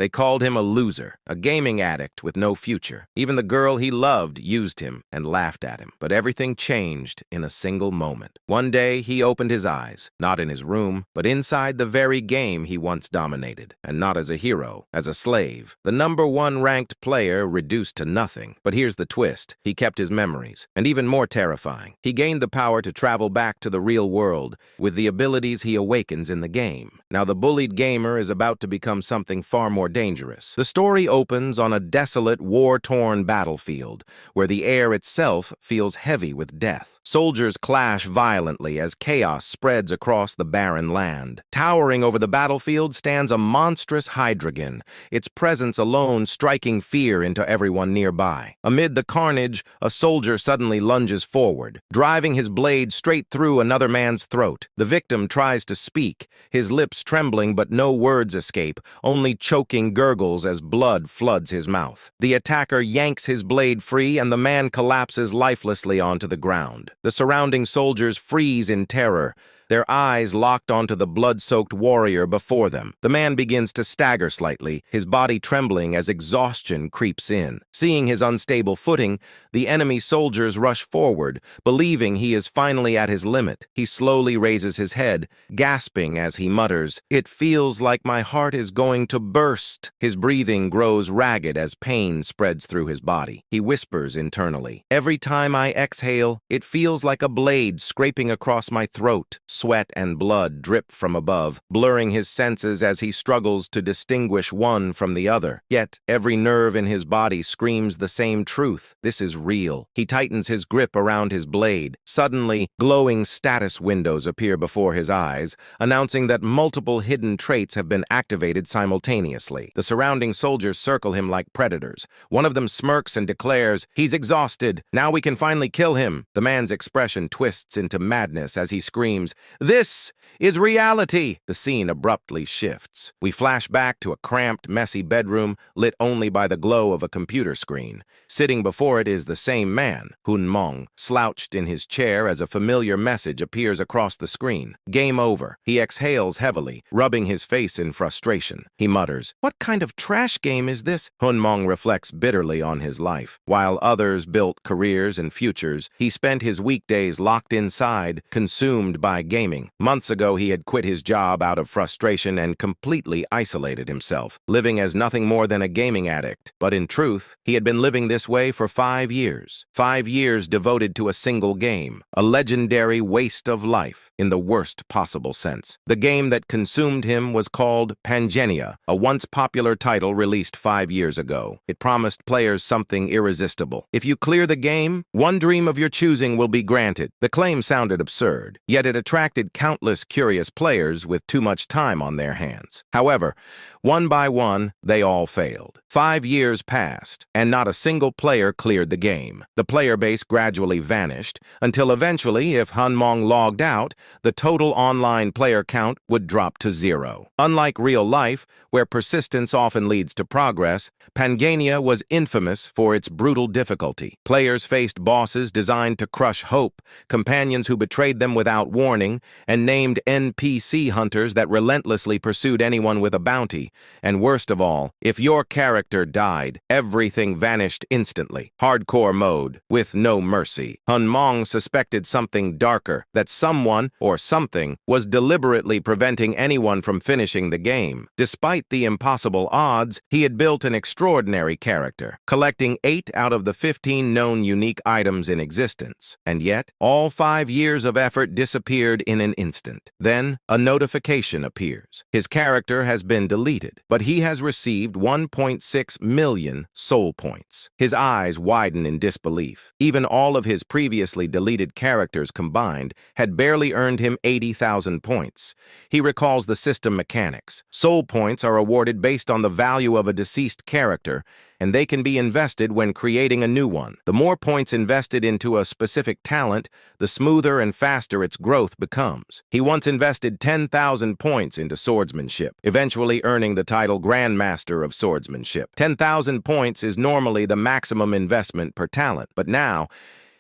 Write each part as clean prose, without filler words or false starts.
They called him a loser, a gaming addict with no future. Even the girl he loved used him and laughed at him. But everything changed in a single moment. One day, he opened his eyes, not in his room, but inside the very game he once dominated. And not as a hero, as a slave. The #1 ranked player reduced to nothing. But here's the twist. He kept his memories. And even more terrifying, he gained the power to travel back to the real world with the abilities he awakens in the game. Now, the bullied gamer is about to become something far more dangerous. The story opens on a desolate, war-torn battlefield, where the air itself feels heavy with death. Soldiers clash violently as chaos spreads across the barren land. Towering over the battlefield stands a monstrous hydreigon, its presence alone striking fear into everyone nearby. Amid the carnage, a soldier suddenly lunges forward, driving his blade straight through another man's throat. The victim tries to speak, his lips trembling but no words escape, only choking gurgles as blood floods his mouth. The attacker yanks his blade free and the man collapses lifelessly onto the ground. The surrounding soldiers freeze in terror, their eyes locked onto the blood-soaked warrior before them. The man begins to stagger slightly, his body trembling as exhaustion creeps in. Seeing his unstable footing, the enemy soldiers rush forward, believing he is finally at his limit. He slowly raises his head, gasping as he mutters, "It feels like my heart is going to burst." His breathing grows ragged as pain spreads through his body. He whispers internally, "Every time I exhale, it feels like a blade scraping across my throat." Sweat and blood drip from above, blurring his senses as he struggles to distinguish one from the other. Yet, every nerve in his body screams the same truth. This is real. He tightens his grip around his blade. Suddenly, glowing status windows appear before his eyes, announcing that multiple hidden traits have been activated simultaneously. The surrounding soldiers circle him like predators. One of them smirks and declares, "He's exhausted. Now we can finally kill him." The man's expression twists into madness as he screams, "This is reality!" The scene abruptly shifts. We flash back to a cramped, messy bedroom lit only by the glow of a computer screen. Sitting before it is the same man, Mong, slouched in his chair as a familiar message appears across the screen. Game over. He exhales heavily, rubbing his face in frustration. He mutters, "What kind of trash game is this?" Mong reflects bitterly on his life. While others built careers and futures, he spent his weekdays locked inside, consumed by gaming. Months ago, he had quit his job out of frustration and completely isolated himself, living as nothing more than a gaming addict. But in truth, he had been living this way for 5 years. 5 years devoted to a single game, a legendary waste of life in the worst possible sense. The game that consumed him was called Pangenia, a once popular title released 5 years ago. It promised players something irresistible. If you clear the game, one dream of your choosing will be granted. The claim sounded absurd, yet it attracted countless curious players with too much time on their hands. However, one by one, they all failed. 5 years passed, and not a single player cleared the game. The player base gradually vanished, until eventually, if Mong logged out, the total online player count would drop to 0. Unlike real life, where persistence often leads to progress, Pangania was infamous for its brutal difficulty. Players faced bosses designed to crush hope, companions who betrayed them without warning, and named NPC hunters that relentlessly pursued anyone with a bounty. And worst of all, if your character died, everything vanished instantly. Hardcore mode, with no mercy. Mong suspected something darker, that someone, or something, was deliberately preventing anyone from finishing the game. Despite the impossible odds, he had built an extraordinary character, collecting 8 out of the 15 known unique items in existence. And yet, all 5 years of effort disappeared in an instant. Then, a notification appears. His character has been deleted, but he has received 1.6 million soul points. His eyes widen in disbelief. Even all of his previously deleted characters combined had barely earned him 80,000 points. He recalls the system mechanics. Soul points are awarded based on the value of a deceased character, and they can be invested when creating a new one. The more points invested into a specific talent, the smoother and faster its growth becomes. He once invested 10,000 points into swordsmanship, eventually earning the title Grandmaster of Swordsmanship. 10,000 points is normally the maximum investment per talent, but now,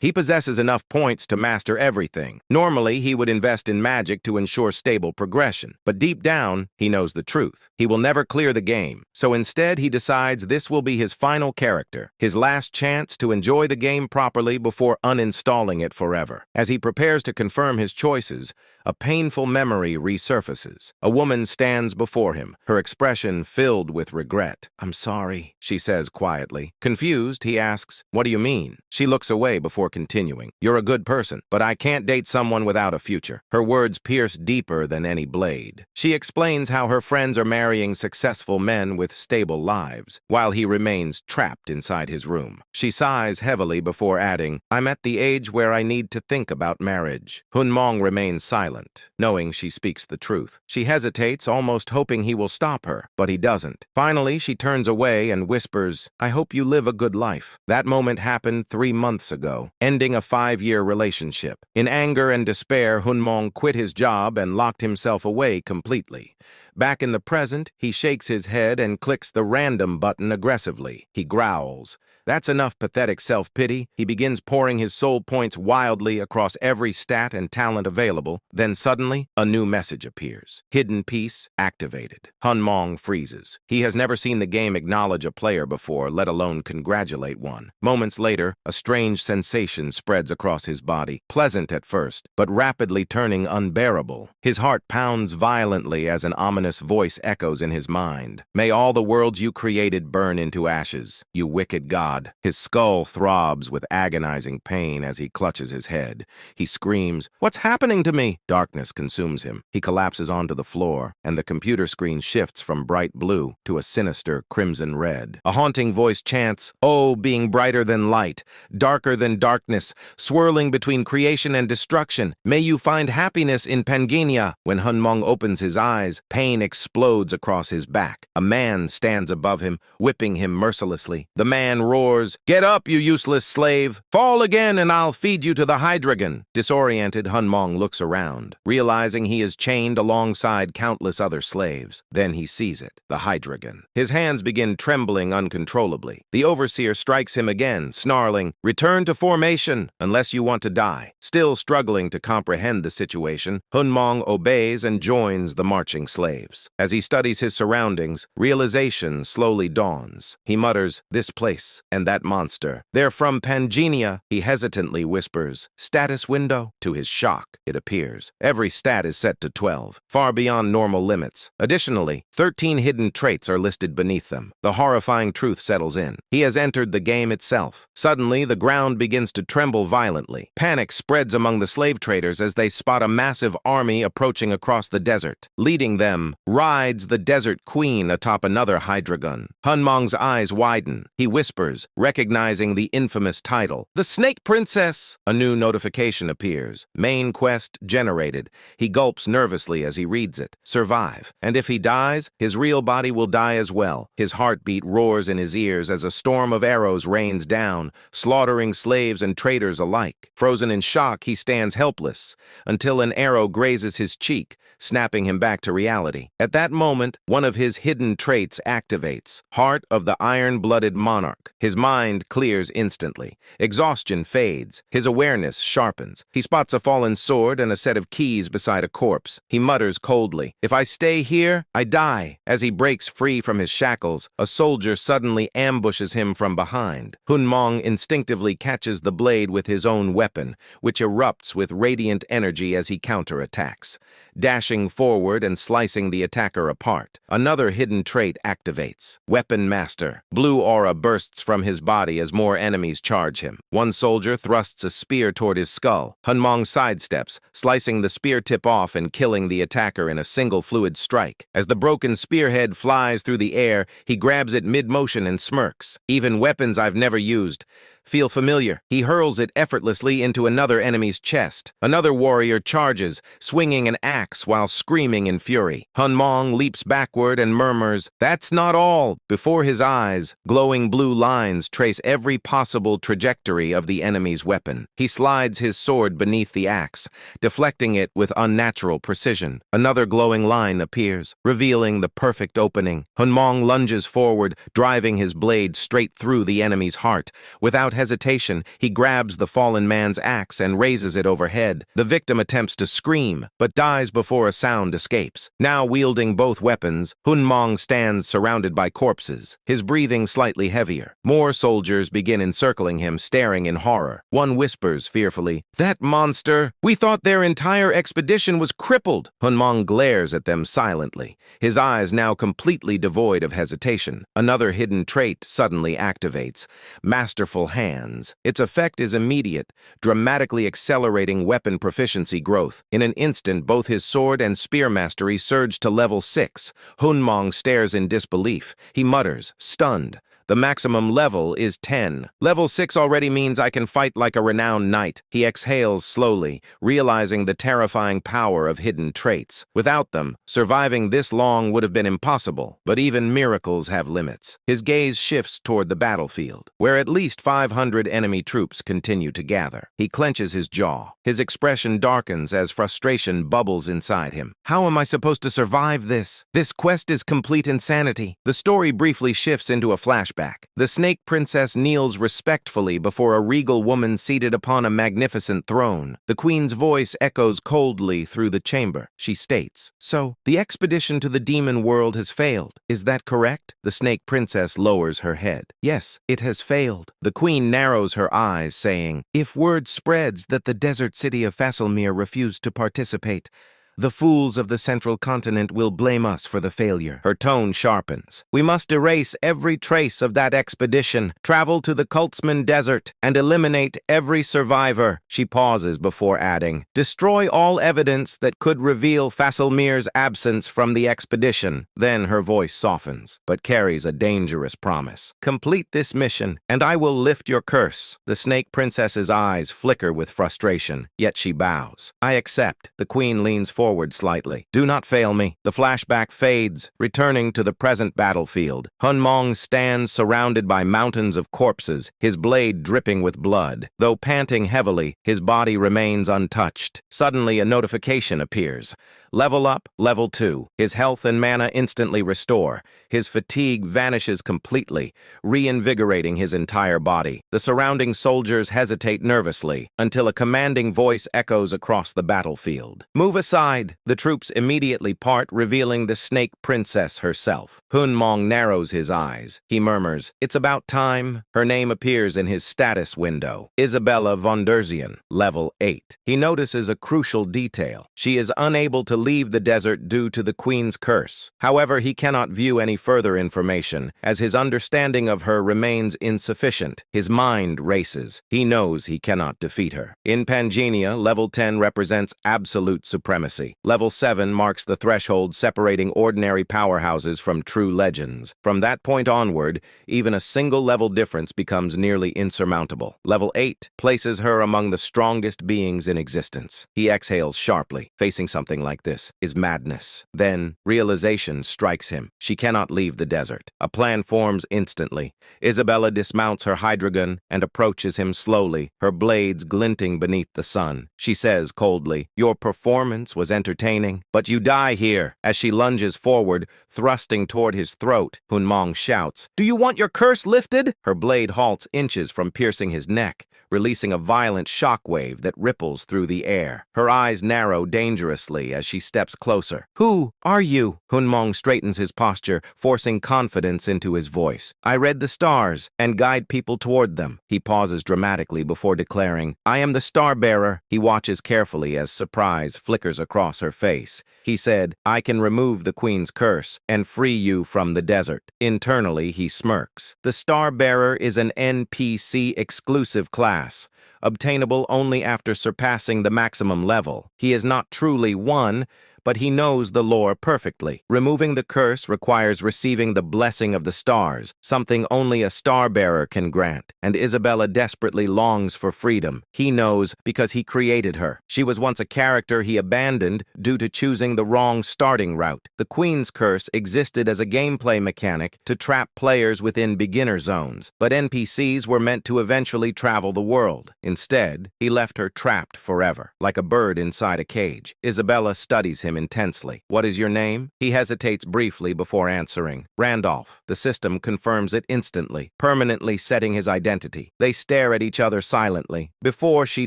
He possesses enough points to master everything. Normally, he would invest in magic to ensure stable progression. But deep down, he knows the truth. He will never clear the game. So instead, he decides this will be his final character, his last chance to enjoy the game properly before uninstalling it forever. As he prepares to confirm his choices, a painful memory resurfaces. A woman stands before him, her expression filled with regret. "I'm sorry," she says quietly. Confused, he asks, "What do you mean?" She looks away before continuing. "You're a good person, but I can't date someone without a future." Her words pierce deeper than any blade. She explains how her friends are marrying successful men with stable lives, while he remains trapped inside his room. She sighs heavily before adding, "I'm at the age where I need to think about marriage." Hunmong remains silent, knowing she speaks the truth. She hesitates, almost hoping he will stop her, but he doesn't. Finally, she turns away and whispers, "I hope you live a good life." That moment happened 3 months ago, ending a 5-year relationship. In anger and despair, Hunmong quit his job and locked himself away completely. Back in the present, he shakes his head and clicks the random button aggressively. He growls. That's enough pathetic self-pity. He begins pouring his soul points wildly across every stat and talent available. Then suddenly, a new message appears. Hidden piece activated. Hunmong freezes. He has never seen the game acknowledge a player before, let alone congratulate one. Moments later, a strange sensation spreads across his body, pleasant at first, but rapidly turning unbearable. His heart pounds violently as an ominous voice echoes in his mind. "May all the worlds you created burn into ashes, you wicked god." His skull throbs with agonizing pain as he clutches his head. He screams, "What's happening to me?" Darkness consumes him. He collapses onto the floor, and the computer screen shifts from bright blue to a sinister crimson red. A haunting voice chants, "Oh, being brighter than light, darker than darkness, swirling between creation and destruction, may you find happiness in Pangania." When Hunmong opens his eyes, pain explodes across his back. A man stands above him, whipping him mercilessly. The man roars, "Get up, you useless slave! Fall again and I'll feed you to the Hydreigon." Disoriented, Hunmong looks around, realizing he is chained alongside countless other slaves. Then he sees it, the Hydreigon. His hands begin trembling uncontrollably. The overseer strikes him again, snarling, "Return to formation, unless you want to die." Still struggling to comprehend the situation, Hunmong obeys and joins the marching slaves. As he studies his surroundings, realization slowly dawns. He mutters, "This place and that monster. They're from Pangania," he hesitantly whispers. "Status window?" To his shock, it appears. Every stat is set to 12, far beyond normal limits. Additionally, 13 hidden traits are listed beneath them. The horrifying truth settles in. He has entered the game itself. Suddenly, the ground begins to tremble violently. Panic spreads among the slave traders as they spot a massive army approaching across the desert. Leading them, rides the Desert Queen atop another Hydreigon. Hunmong's eyes widen. He whispers, recognizing the infamous title, "The Snake Princess." A new notification appears. Main quest generated. He gulps nervously as he reads it. Survive. And if he dies, his real body will die as well. His heartbeat roars in his ears as a storm of arrows rains down, slaughtering slaves and traders alike. Frozen in shock, he stands helpless, until an arrow grazes his cheek, snapping him back to reality. At that moment, one of his hidden traits activates, Heart of the Iron-Blooded Monarch. His mind clears instantly. Exhaustion fades. His awareness sharpens. He spots a fallen sword and a set of keys beside a corpse. He mutters coldly, "If I stay here, I die." As he breaks free from his shackles, a soldier suddenly ambushes him from behind. Hunmong instinctively catches the blade with his own weapon, which erupts with radiant energy as he counterattacks, dashing forward and slicing the attacker apart. Another hidden trait activates, Weapon Master. Blue aura bursts from his body as more enemies charge him. One soldier thrusts a spear toward his skull. Hunmong sidesteps, slicing the spear tip off and killing the attacker in a single fluid strike. As the broken spearhead flies through the air, he grabs it mid-motion and smirks. "Even weapons I've never used feel familiar." He hurls it effortlessly into another enemy's chest. Another warrior charges, swinging an axe while screaming in fury. Hunmong leaps backward and murmurs, "That's not all." Before his eyes, glowing blue lines trace every possible trajectory of the enemy's weapon. He slides his sword beneath the axe, deflecting it with unnatural precision. Another glowing line appears, revealing the perfect opening. Hunmong lunges forward, driving his blade straight through the enemy's heart. Without Without hesitation, he grabs the fallen man's axe and raises it overhead. The victim attempts to scream, but dies before a sound escapes. Now wielding both weapons, Hunmong stands surrounded by corpses, his breathing slightly heavier. More soldiers begin encircling him, staring in horror. One whispers fearfully, "That monster! We thought their entire expedition was crippled." Hunmong glares at them silently, his eyes now completely devoid of hesitation. Another hidden trait suddenly activates: masterful hands. Its effect is immediate, dramatically accelerating weapon proficiency growth. In an instant, both his sword and spear mastery surge to level 6. Hunmong stares in disbelief. He mutters, stunned. The maximum level is 10. Level 6 already means I can fight like a renowned knight. He exhales slowly, realizing the terrifying power of hidden traits. Without them, surviving this long would have been impossible, but even miracles have limits. His gaze shifts toward the battlefield, where at least 500 enemy troops continue to gather. He clenches his jaw. His expression darkens as frustration bubbles inside him. How am I supposed to survive this? This quest is complete insanity. The story briefly shifts into a flashback. The Snake Princess kneels respectfully before a regal woman seated upon a magnificent throne. The queen's voice echoes coldly through the chamber. She states, "So, the expedition to the demon world has failed. Is that correct?" The Snake Princess lowers her head. "Yes, it has failed." The queen narrows her eyes, saying, "If word spreads that the desert city of Fasselmere refused to participate, the fools of the central continent will blame us for the failure." Her tone sharpens. "We must erase every trace of that expedition, travel to the Kultzman Desert, and eliminate every survivor." She pauses before adding, "Destroy all evidence that could reveal Fasselmere's absence from the expedition." Then her voice softens, but carries a dangerous promise. "Complete this mission, and I will lift your curse." The Snake Princess's eyes flicker with frustration, yet she bows. "I accept." The queen leans forward slightly. "Do not fail me." The flashback fades, returning to the present battlefield. Hunmong stands surrounded by mountains of corpses, his blade dripping with blood. Though panting heavily, his body remains untouched. Suddenly, a notification appears. Level up, level 2. His health and mana instantly restore. His fatigue vanishes completely, reinvigorating his entire body. The surrounding soldiers hesitate nervously until a commanding voice echoes across the battlefield. "Move aside." The troops immediately part, revealing the Snake Princess herself. Hunmong narrows his eyes. He murmurs, "It's about time." Her name appears in his status window. Isabella von Derzian, level 8. He notices a crucial detail. She is unable to leave the desert due to the queen's curse. However, he cannot view any further information, as his understanding of her remains insufficient. His mind races. He knows he cannot defeat her. In Pangenia, level 10 represents absolute supremacy. Level 7 marks the threshold separating ordinary powerhouses from true legends. From that point onward, even a single level difference becomes nearly insurmountable. Level 8 places her among the strongest beings in existence. He exhales sharply, facing something like this is madness. Then, realization strikes him. She cannot leave the desert. A plan forms instantly. Isabella dismounts her hydrogun and approaches him slowly, her blades glinting beneath the sun. She says coldly, "Your performance was entertaining, but you die here." As she lunges forward, thrusting toward his throat, Hunmong shouts, "Do you want your curse lifted?" Her blade halts inches from piercing his neck, releasing a violent shockwave that ripples through the air. Her eyes narrow dangerously as she steps closer. "Who are you?" Hunmong straightens his posture, forcing confidence into his voice. "I read the stars and guide people toward them." He pauses dramatically before declaring, "I am the Star-Bearer." He watches carefully as surprise flickers across her face. He said, "I can remove the queen's curse and free you from the desert." Internally, he smirks. The Star-Bearer is an NPC exclusive class, obtainable only after surpassing the maximum level. He is not truly one, but he knows the lore perfectly. Removing the curse requires receiving the blessing of the stars, something only a star-bearer can grant, and Isabella desperately longs for freedom. He knows because he created her. She was once a character he abandoned due to choosing the wrong starting route. The Queen's Curse existed as a gameplay mechanic to trap players within beginner zones, but NPCs were meant to eventually travel the world. Instead, he left her trapped forever, like a bird inside a cage. Isabella studies him him intensely. What is your name? He hesitates briefly before answering. Randolph. The system confirms it instantly, permanently setting his identity. They stare at each other silently. Before she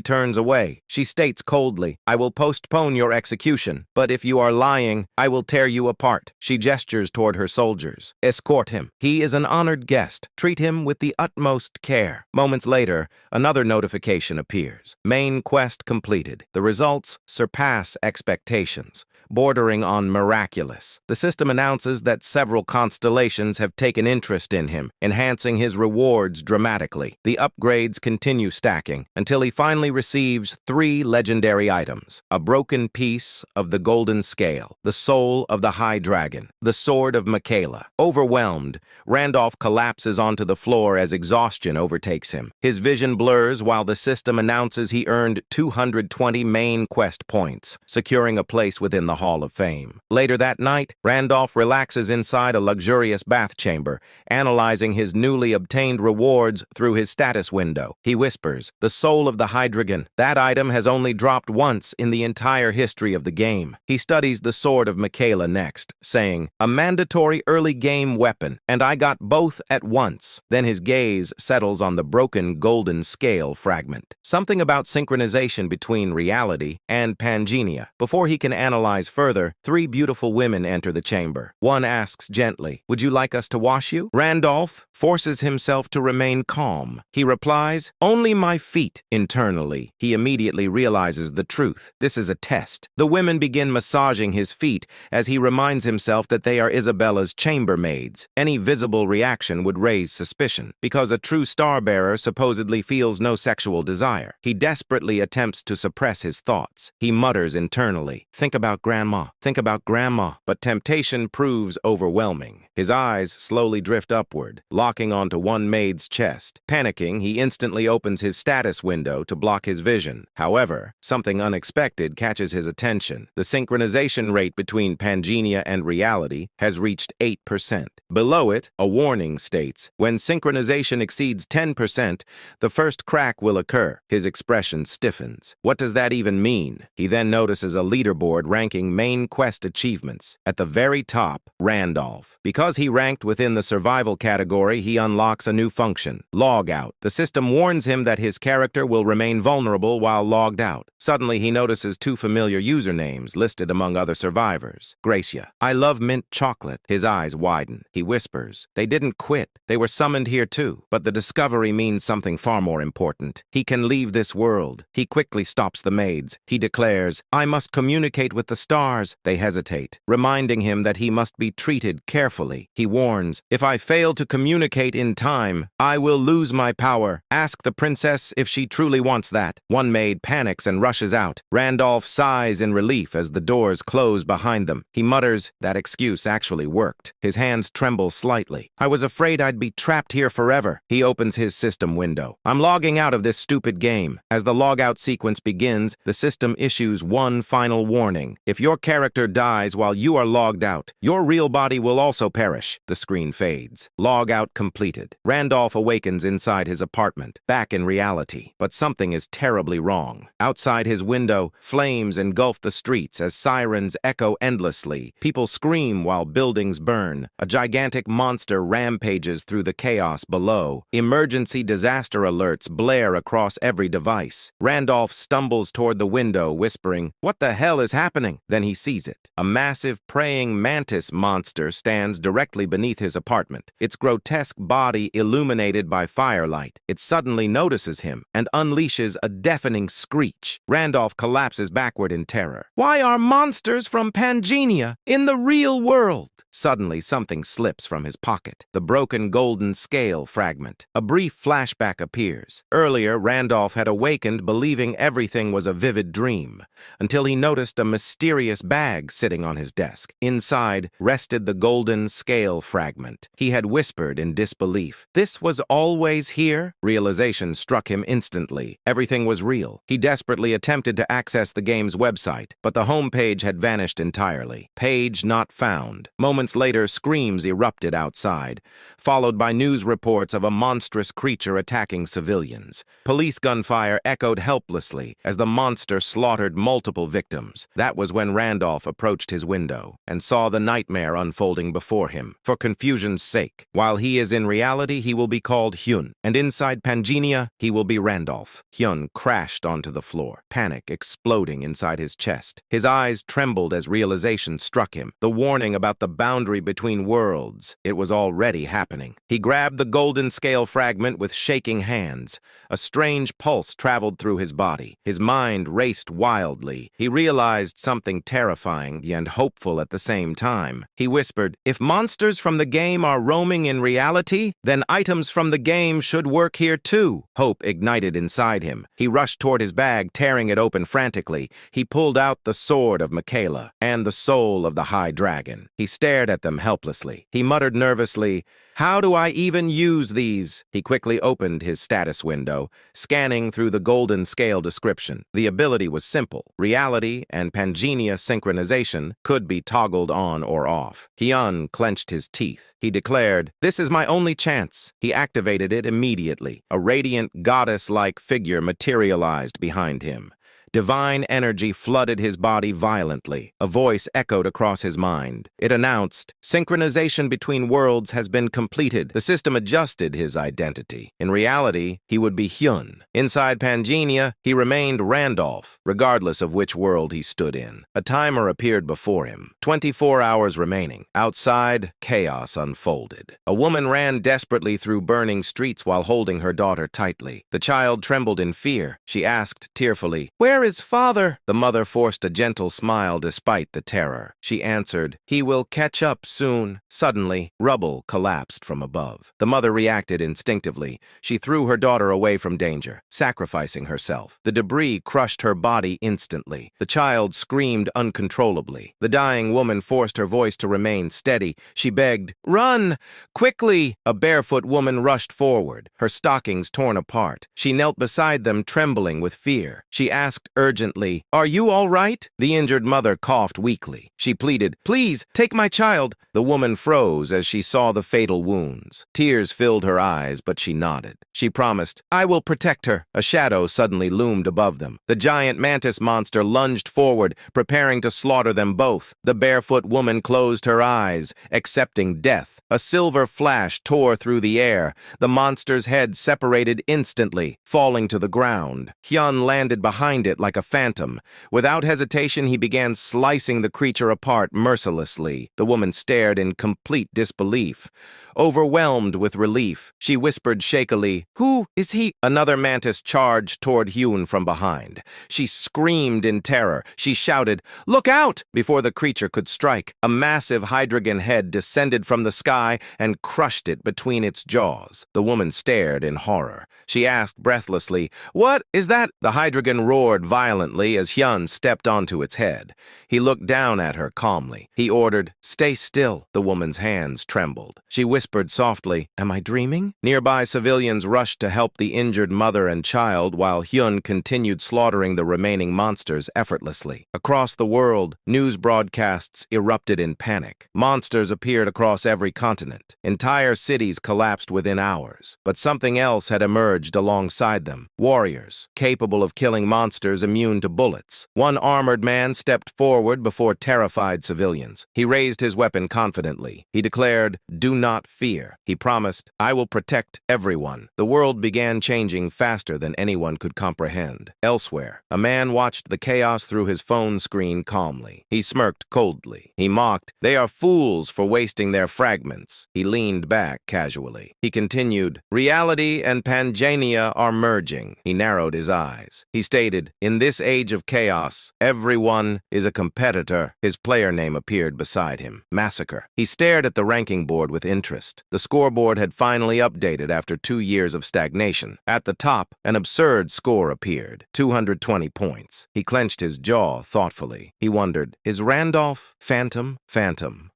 turns away, she states coldly, I will postpone your execution, but if you are lying, I will tear you apart. She gestures toward her soldiers. Escort him. He is an honored guest. Treat him with the utmost care. Moments later, another notification appears. Main quest completed. The results surpass expectations, bordering on miraculous. The system announces that several constellations have taken interest in him, enhancing his rewards dramatically. The upgrades continue stacking until he finally receives 3 legendary items: a broken piece of the golden scale, the soul of the high dragon, the sword of Michaela. Overwhelmed, Randolph collapses onto the floor as exhaustion overtakes him. His vision blurs while the system announces he earned 220 main quest points, securing a place within the Hall of Fame. Later that night, Randolph relaxes inside a luxurious bath chamber, analyzing his newly obtained rewards through his status window. He whispers, the soul of the Hydreigon. That item has only dropped once in the entire history of the game. He studies the sword of Michaela next, saying, a mandatory early game weapon, and I got both at once. Then his gaze settles on the broken golden scale fragment. Something about synchronization between reality and Pangea. Before he can analyze further, 3 beautiful women enter the chamber. One asks gently, would you like us to wash you? Randolph forces himself to remain calm. He replies, only my feet. Internally, he immediately realizes the truth. This is a test. The women begin massaging his feet as he reminds himself that they are Isabella's chambermaids. Any visible reaction would raise suspicion, because a true star-bearer supposedly feels no sexual desire. He desperately attempts to suppress his thoughts. He mutters internally, think about grandma, think about grandma. But temptation proves overwhelming. His eyes slowly drift upward, locking onto one maid's chest. Panicking, he instantly opens his status window to block his vision. However, something unexpected catches his attention. The synchronization rate between Pangea and reality has reached 8%. Below it, a warning states, when synchronization exceeds 10%, the first crack will occur. His expression stiffens. What does that even mean? He then notices a leaderboard ranking main quest achievements. At the very top, Randolph. Because he ranked within the survival category, he unlocks a new function, log out. The system warns him that his character will remain vulnerable while logged out. Suddenly, he notices 2 familiar usernames listed among other survivors. Gracia. I love mint chocolate. His eyes widen. He whispers, they didn't quit. They were summoned here too. But the discovery means something far more important. He can leave this world. He quickly stops the maids. He declares, I must communicate with the stars. They hesitate, reminding him that he must be treated carefully. He warns, if I fail to communicate in time, I will lose my power. Ask the princess if she truly wants that. One maid panics and rushes out. Randolph sighs in relief as the doors close behind them. He mutters, that excuse actually worked. His hands tremble slightly. I was afraid I'd be trapped here forever. He opens his system window. I'm logging out of this stupid game. As the logout sequence begins, the system issues one final warning. If your character dies while you are logged out, your real body will also perish. The screen fades. Logout completed. Randolph awakens inside his apartment, back in reality. But something is terribly wrong. Outside his window, flames engulf the streets as sirens echo endlessly. People scream while buildings burn. A gigantic monster rampages through the chaos below. Emergency disaster alerts blare across every device. Randolph stumbles toward the window, whispering, what the hell is happening? Then he sees it. A massive praying mantis monster stands directly beneath his apartment, its grotesque body illuminated by firelight. It suddenly notices him and unleashes a deafening screech. Randolph collapses backward in terror. Why are monsters from Pangea in the real world? Suddenly, something slips from his pocket. The broken golden scale fragment. A brief flashback appears. Earlier, Randolph had awakened believing everything was a vivid dream, until he noticed a mysterious bag sitting on his desk. Inside rested the golden scale fragment. He had whispered in disbelief. This was always here? Realization struck him instantly. Everything was real. He desperately attempted to access the game's website, but the homepage had vanished entirely. Page not found. Moments Moments later, screams erupted outside, followed by news reports of a monstrous creature attacking civilians. Police gunfire echoed helplessly as the monster slaughtered multiple victims. That was when Randolph approached his window and saw the nightmare unfolding before him. For confusion's sake, while he is in reality, he will be called Hyun, and inside Pangenia, he will be Randolph. Hyun crashed onto the floor, panic exploding inside his chest. His eyes trembled as realization struck him, the warning about the boundary between worlds. It was already happening. He grabbed the golden scale fragment with shaking hands. A strange pulse traveled through his body. His mind raced wildly. He realized something terrifying and hopeful at the same time. He whispered, "If monsters from the game are roaming in reality, then items from the game should work here too." Hope ignited inside him. He rushed toward his bag, tearing it open frantically. He pulled out the sword of Michaela and the soul of the High Dragon. He stared at them helplessly. He muttered nervously, "How do I even use these?" He quickly opened his status window, scanning through the golden scale description. The ability was simple. Reality and Pangenia synchronization could be toggled on or off. Hyun clenched his teeth. He declared, "This is my only chance." He activated it immediately. A radiant goddess-like figure materialized behind him. Divine energy flooded his body violently. A voice echoed across his mind. It announced, "Synchronization between worlds has been completed." The system adjusted his identity. In reality, he would be Hyun. Inside Pangenia, he remained Randolph, regardless of which world he stood in. A timer appeared before him. 24 hours remaining. Outside, chaos unfolded. A woman ran desperately through burning streets while holding her daughter tightly. The child trembled in fear. She asked tearfully, "Where is father?" The mother forced a gentle smile despite the terror. She answered, "He will catch up soon." Suddenly, rubble collapsed from above. The mother reacted instinctively. She threw her daughter away from danger, sacrificing herself. The debris crushed her body instantly. The child screamed uncontrollably. The dying woman forced her voice to remain steady. She begged, "Run! Quickly!" A barefoot woman rushed forward, her stockings torn apart. She knelt beside them, trembling with fear. She asked urgently, "Are you all right?" The injured mother coughed weakly. She pleaded, "Please, take my child." The woman froze as she saw the fatal wounds. Tears filled her eyes, but she nodded. She promised, "I will protect her." A shadow suddenly loomed above them. The giant mantis monster lunged forward, preparing to slaughter them both. The barefoot woman closed her eyes, accepting death. A silver flash tore through the air. The monster's head separated instantly, falling to the ground. Hyun landed behind it like a phantom. Without hesitation, he began slicing the creature apart mercilessly. The woman stared in complete disbelief. Overwhelmed with relief, she whispered shakily, "Who is he?" Another mantis charged toward Hyun from behind. She screamed in terror. She shouted, "Look out!" Before the creature could strike, a massive hydrogen head descended from the sky and crushed it between its jaws. The woman stared in horror. She asked breathlessly, "What is that?" The hydrogen roared violently as Hyun stepped onto its head. He looked down at her calmly. He ordered, "Stay still." The woman's hands trembled. She whispered softly, "Am I dreaming?" Nearby civilians rushed to help the injured mother and child while Hyun continued slaughtering the remaining monsters effortlessly. Across the world, news broadcasts erupted in panic. Monsters appeared across every continent. Entire cities collapsed within hours. But something else had emerged alongside them. Warriors, capable of killing monsters immune to bullets. One armored man stepped forward before terrified civilians. He raised his weapon confidently. He declared, "Do not fear." He promised, "I will protect everyone." The world began changing faster than anyone could comprehend. Elsewhere, a man watched the chaos through his phone screen calmly. He smirked coldly. He mocked, "They are fools for wasting their fragments." He leaned back casually. He continued, "Reality and Pangenia are merging." He narrowed his eyes. He stated, "In this age of chaos, everyone is a competitor." His player name appeared beside him, Massacre. He stared at the ranking board with interest. The scoreboard had finally updated after 2 years of stagnation. At the top, an absurd score appeared, 220 points. He clenched his jaw thoughtfully. He wondered, is Randolph Phantom?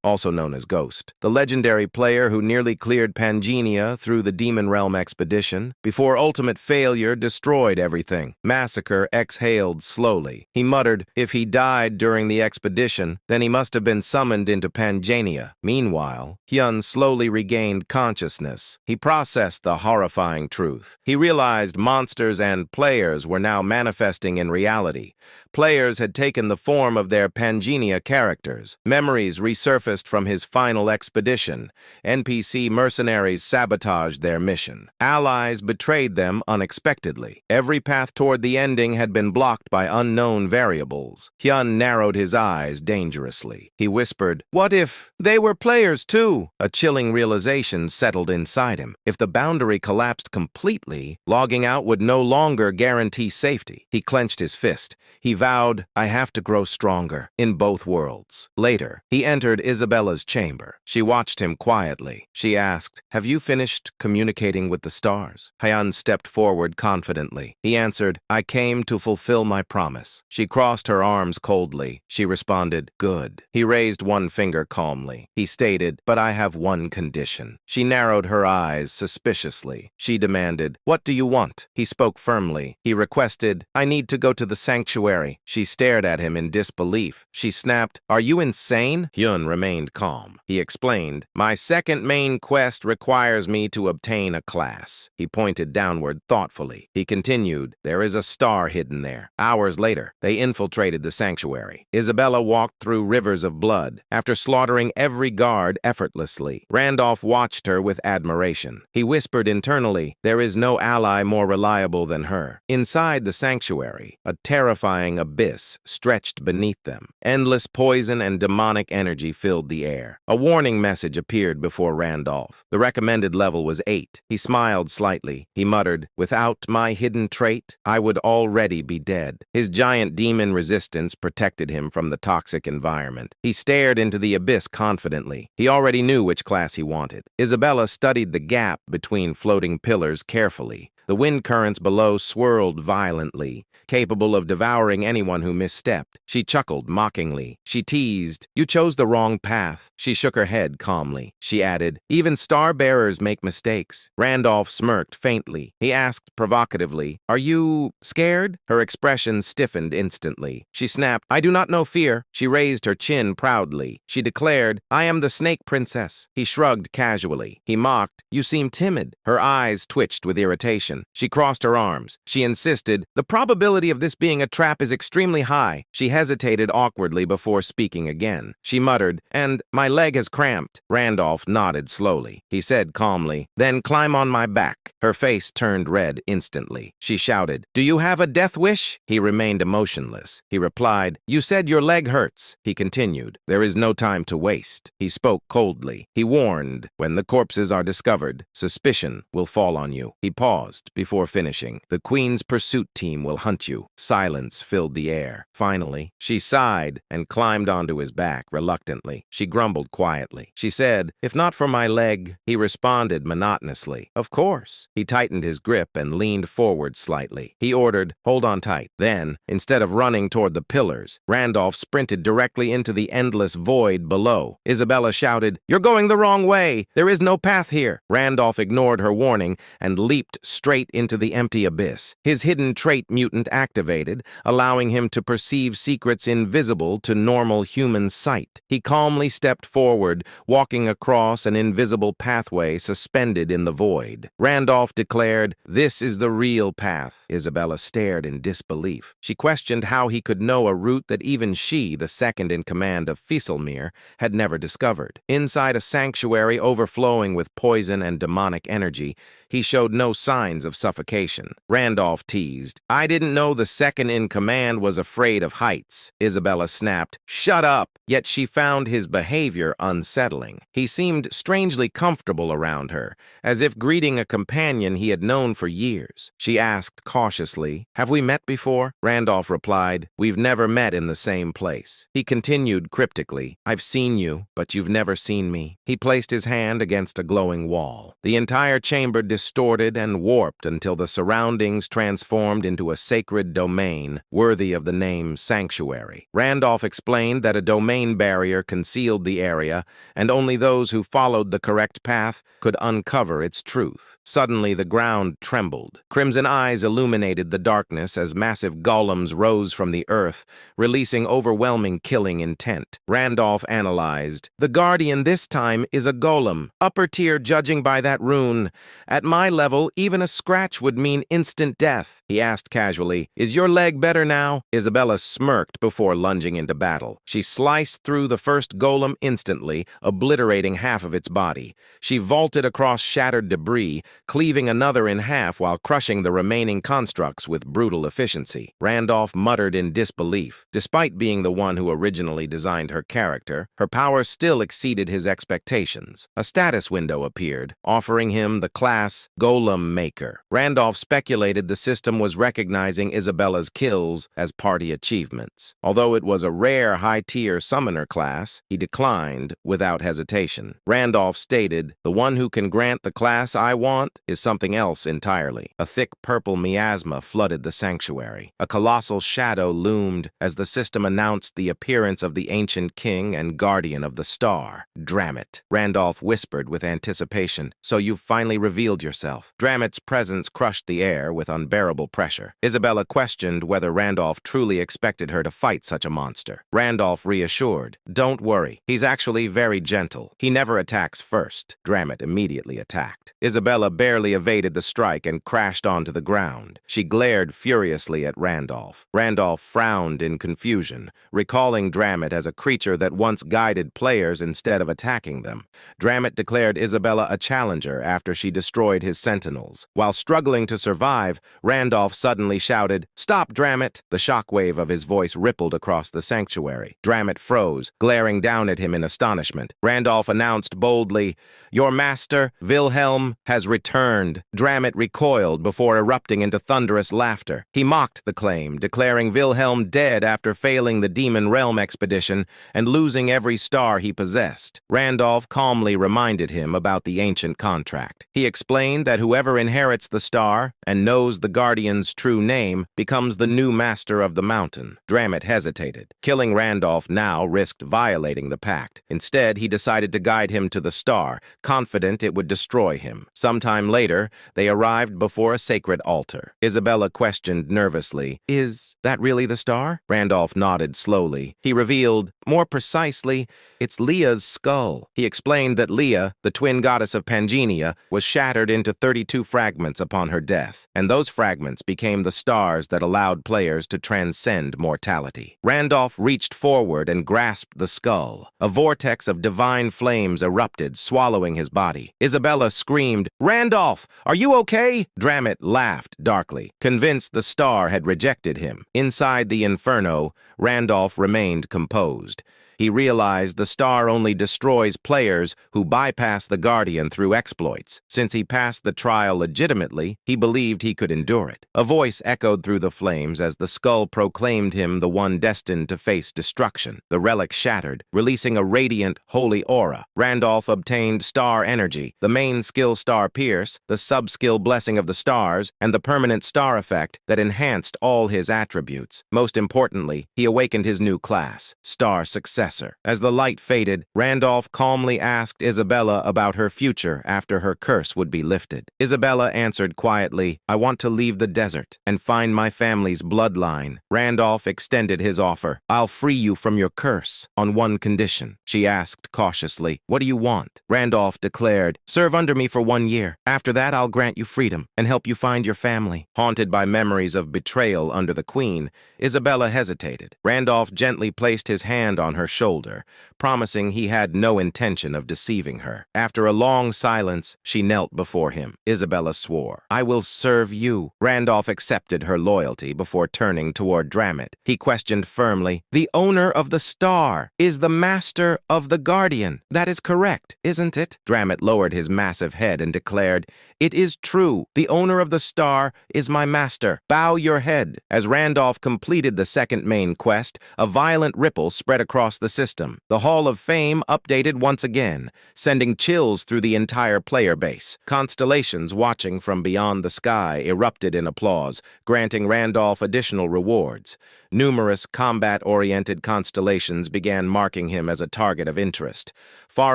also known as Ghost, the legendary player who nearly cleared Pangenia through the Demon Realm expedition, before ultimate failure destroyed everything. Massacre exhaled slowly. He muttered, if he died during the expedition, then he must have been summoned into Pangenia. Meanwhile, Hyun slowly regained consciousness. He processed the horrifying truth. He realized monsters and players were now manifesting in reality. Players had taken the form of their Pangenia characters. Memories resurfaced from his final expedition. NPC mercenaries sabotaged their mission. Allies betrayed them unexpectedly. Every path toward the ending had been blocked by unknown variables. Hyun narrowed his eyes dangerously. He whispered, "What if they were players too?" A chilling realization settled inside him. If the boundary collapsed completely, logging out would no longer guarantee safety. He clenched his fist. He vowed, I have to grow stronger in both worlds. Later, he entered Isabella's chamber. She watched him quietly. She asked, have you finished communicating with the stars? Hyun stepped forward confidently. He answered, I came to fulfill my promise. She crossed her arms coldly. She responded, good. He raised one finger calmly. He stated, but I have one condition. She narrowed her eyes suspiciously. She demanded, what do you want? He spoke firmly. He requested, I need to go to the sanctuary. She stared at him in disbelief. She snapped, are you insane? Hyun remained calm. He explained, my second main quest requires me to obtain a class. He pointed downward thoughtfully. He continued, there is a star hidden there. Hours later, they infiltrated the sanctuary. Isabella walked through rivers of blood. After slaughtering every guard effortlessly, Randolph watched her with admiration. He whispered internally, there is no ally more reliable than her. Inside the sanctuary, a terrifying abyss stretched beneath them. Endless poison and demonic energy filled the air. A warning message appeared before Randolph. The recommended level was 8. He smiled slightly. He muttered, without my hidden trait, I would already be dead. His giant demon resistance protected him from the toxic environment. He stared into the abyss confidently. He already knew which class he wanted. Isabella studied the gap between floating pillars carefully. The wind currents below swirled violently, capable of devouring anyone who misstepped. She chuckled mockingly. She teased, you chose the wrong path. She shook her head calmly. She added, even star-bearers make mistakes. Randolph smirked faintly. He asked provocatively, are you scared? Her expression stiffened instantly. She snapped, I do not know fear. She raised her chin proudly. She declared, I am the Snake Princess. He shrugged casually. He mocked, you seem timid. Her eyes twitched with irritation. She crossed her arms. She insisted, the probability of this being a trap is extremely high. She hesitated awkwardly before speaking again. She muttered, and my leg has cramped. Randolph nodded slowly. He said calmly, then climb on my back. Her face turned red instantly. She shouted, do you have a death wish? He remained emotionless. He replied, you said your leg hurts. He continued, there is no time to waste. He spoke coldly. He warned, when the corpses are discovered, suspicion will fall on you. He paused before finishing. The Queen's pursuit team will hunt you. Silence filled the air. Finally, she sighed and climbed onto his back reluctantly. She grumbled quietly. She said, if not for my leg. He responded monotonously, of course. He tightened his grip and leaned forward slightly. He ordered, hold on tight. Then, instead of running toward the pillars, Randolph sprinted directly into the endless void below. Isabella shouted, you're going the wrong way. There is no path here. Randolph ignored her warning and leaped straight into the empty abyss. His hidden trait mutant activated, allowing him to perceive secrets invisible to normal human sight. He calmly stepped forward, walking across an invisible pathway suspended in the void. Randolph declared, this is the real path. Isabella stared in disbelief. She questioned how he could know a route that even she, the second in command of Fieselmere, had never discovered. Inside a sanctuary overflowing with poison and demonic energy, he showed no signs of suffocation. Randolph teased, I didn't know the second in command was afraid of heights. Isabella snapped, shut up. Yet she found his behavior unsettling. He seemed strangely comfortable around her, as if greeting a companion he had known for years. She asked cautiously, have we met before? Randolph replied, we've never met in the same place. He continued cryptically, I've seen you, but you've never seen me. He placed his hand against a glowing wall. The entire chamber distorted and warped until the surroundings transformed into a sacred sacred domain worthy of the name Sanctuary. Randolph explained that a domain barrier concealed the area, and only those who followed the correct path could uncover its truth. Suddenly, the ground trembled. Crimson eyes illuminated the darkness as massive golems rose from the earth, releasing overwhelming killing intent. Randolph analyzed. The Guardian this time is a golem, upper tier judging by that rune. At my level, even a scratch would mean instant death. He asked casually, "Is your leg better now?" Isabella smirked before lunging into battle. She sliced through the first golem instantly, obliterating half of its body. She vaulted across shattered debris, cleaving another in half while crushing the remaining constructs with brutal efficiency. Randolph muttered in disbelief. Despite being the one who originally designed her character, her power still exceeded his expectations. A status window appeared, offering him the class Golem Maker. Randolph speculated the system was recognizing Isabella's kills as party achievements. Although it was a rare high-tier summoner class, he declined without hesitation. Randolph stated, "The one who can grant the class I want is something else entirely." A thick purple miasma flooded the sanctuary. A colossal shadow loomed as the system announced the appearance of the ancient king and guardian of the star. "Dramit," Randolph whispered with anticipation. "So you've finally revealed yourself." Dramit's presence crushed the air with unbearable pressure. Isabella questioned whether Randolph truly expected her to fight such a monster. Randolph reassured, "Don't worry, he's actually very gentle. He never attacks first." Dramit immediately attacked. Isabella barely evaded the strike and crashed onto the ground. She glared furiously at Randolph. Randolph frowned in confusion, recalling Dramit as a creature that once guided players instead of attacking them. Dramit declared Isabella a challenger after she destroyed his sentinels. While struggling to survive, Randolph suddenly shouted, "Stop, Dramit!" The shockwave of his voice rippled across the sanctuary. Dramit froze, glaring down at him in astonishment. Randolph announced boldly, "Your master, Wilhelm, has returned." Dramit recoiled before erupting into thunderous laughter. He mocked the claim, declaring Wilhelm dead after failing the Demon Realm expedition and losing every star he possessed. Randolph calmly reminded him about the ancient contract. He explained that whoever inherits the star and knows the Guardian's true name becomes the new master of the mountain. Dramit hesitated. Killing Randolph now risked violating the pact. Instead, he decided to guide him to the star, confident it would destroy him. Sometime later, they arrived before a sacred altar. Isabella questioned nervously, "Is that really the star?" Randolph nodded slowly. He revealed, more precisely, "It's Leah's skull." He explained that Leah, the twin goddess of Pangenia, was shattered into 32 fragments upon her death, and those fragments became the stars that allowed players to transcend mortality. Randolph reached forward and grasped the skull. A vortex of divine flames erupted, swallowing his body. Isabella screamed, "Randolph, are you okay?" Dramit laughed darkly, convinced the star had rejected him. Inside the inferno, Randolph remained composed. He realized the star only destroys players who bypass the Guardian through exploits. Since he passed the trial legitimately, he believed he could endure it. A voice echoed through the flames as the skull proclaimed him the one destined to face destruction. The relic shattered, releasing a radiant, holy aura. Randolph obtained star energy, the main skill Star Pierce, the sub-skill Blessing of the Stars, and the permanent star effect that enhanced all his attributes. Most importantly, he awakened his new class, Star Successor. As the light faded, Randolph calmly asked Isabella about her future after her curse would be lifted. Isabella answered quietly, "I want to leave the desert and find my family's bloodline." Randolph extended his offer. "I'll free you from your curse on one condition." She asked cautiously, "What do you want?" Randolph declared, "Serve under me for 1 year. After that, I'll grant you freedom and help you find your family." Haunted by memories of betrayal under the Queen, Isabella hesitated. Randolph gently placed his hand on her shoulder, promising he had no intention of deceiving her. After a long silence, she knelt before him. Isabella swore, "I will serve you." Randolph accepted her loyalty before turning toward Dramit. He questioned firmly, "The owner of the star is the master of the Guardian. That is correct, isn't it?" Dramit lowered his massive head and declared, "It is true. The owner of the star is my master. Bow your head." As Randolph completed the second main quest, a violent ripple spread across the system. The Hall of Fame updated once again, sending chills through the entire player base. Constellations watching from beyond the sky erupted in applause, granting Randolph additional rewards. Numerous combat-oriented constellations began marking him as a target of interest. Far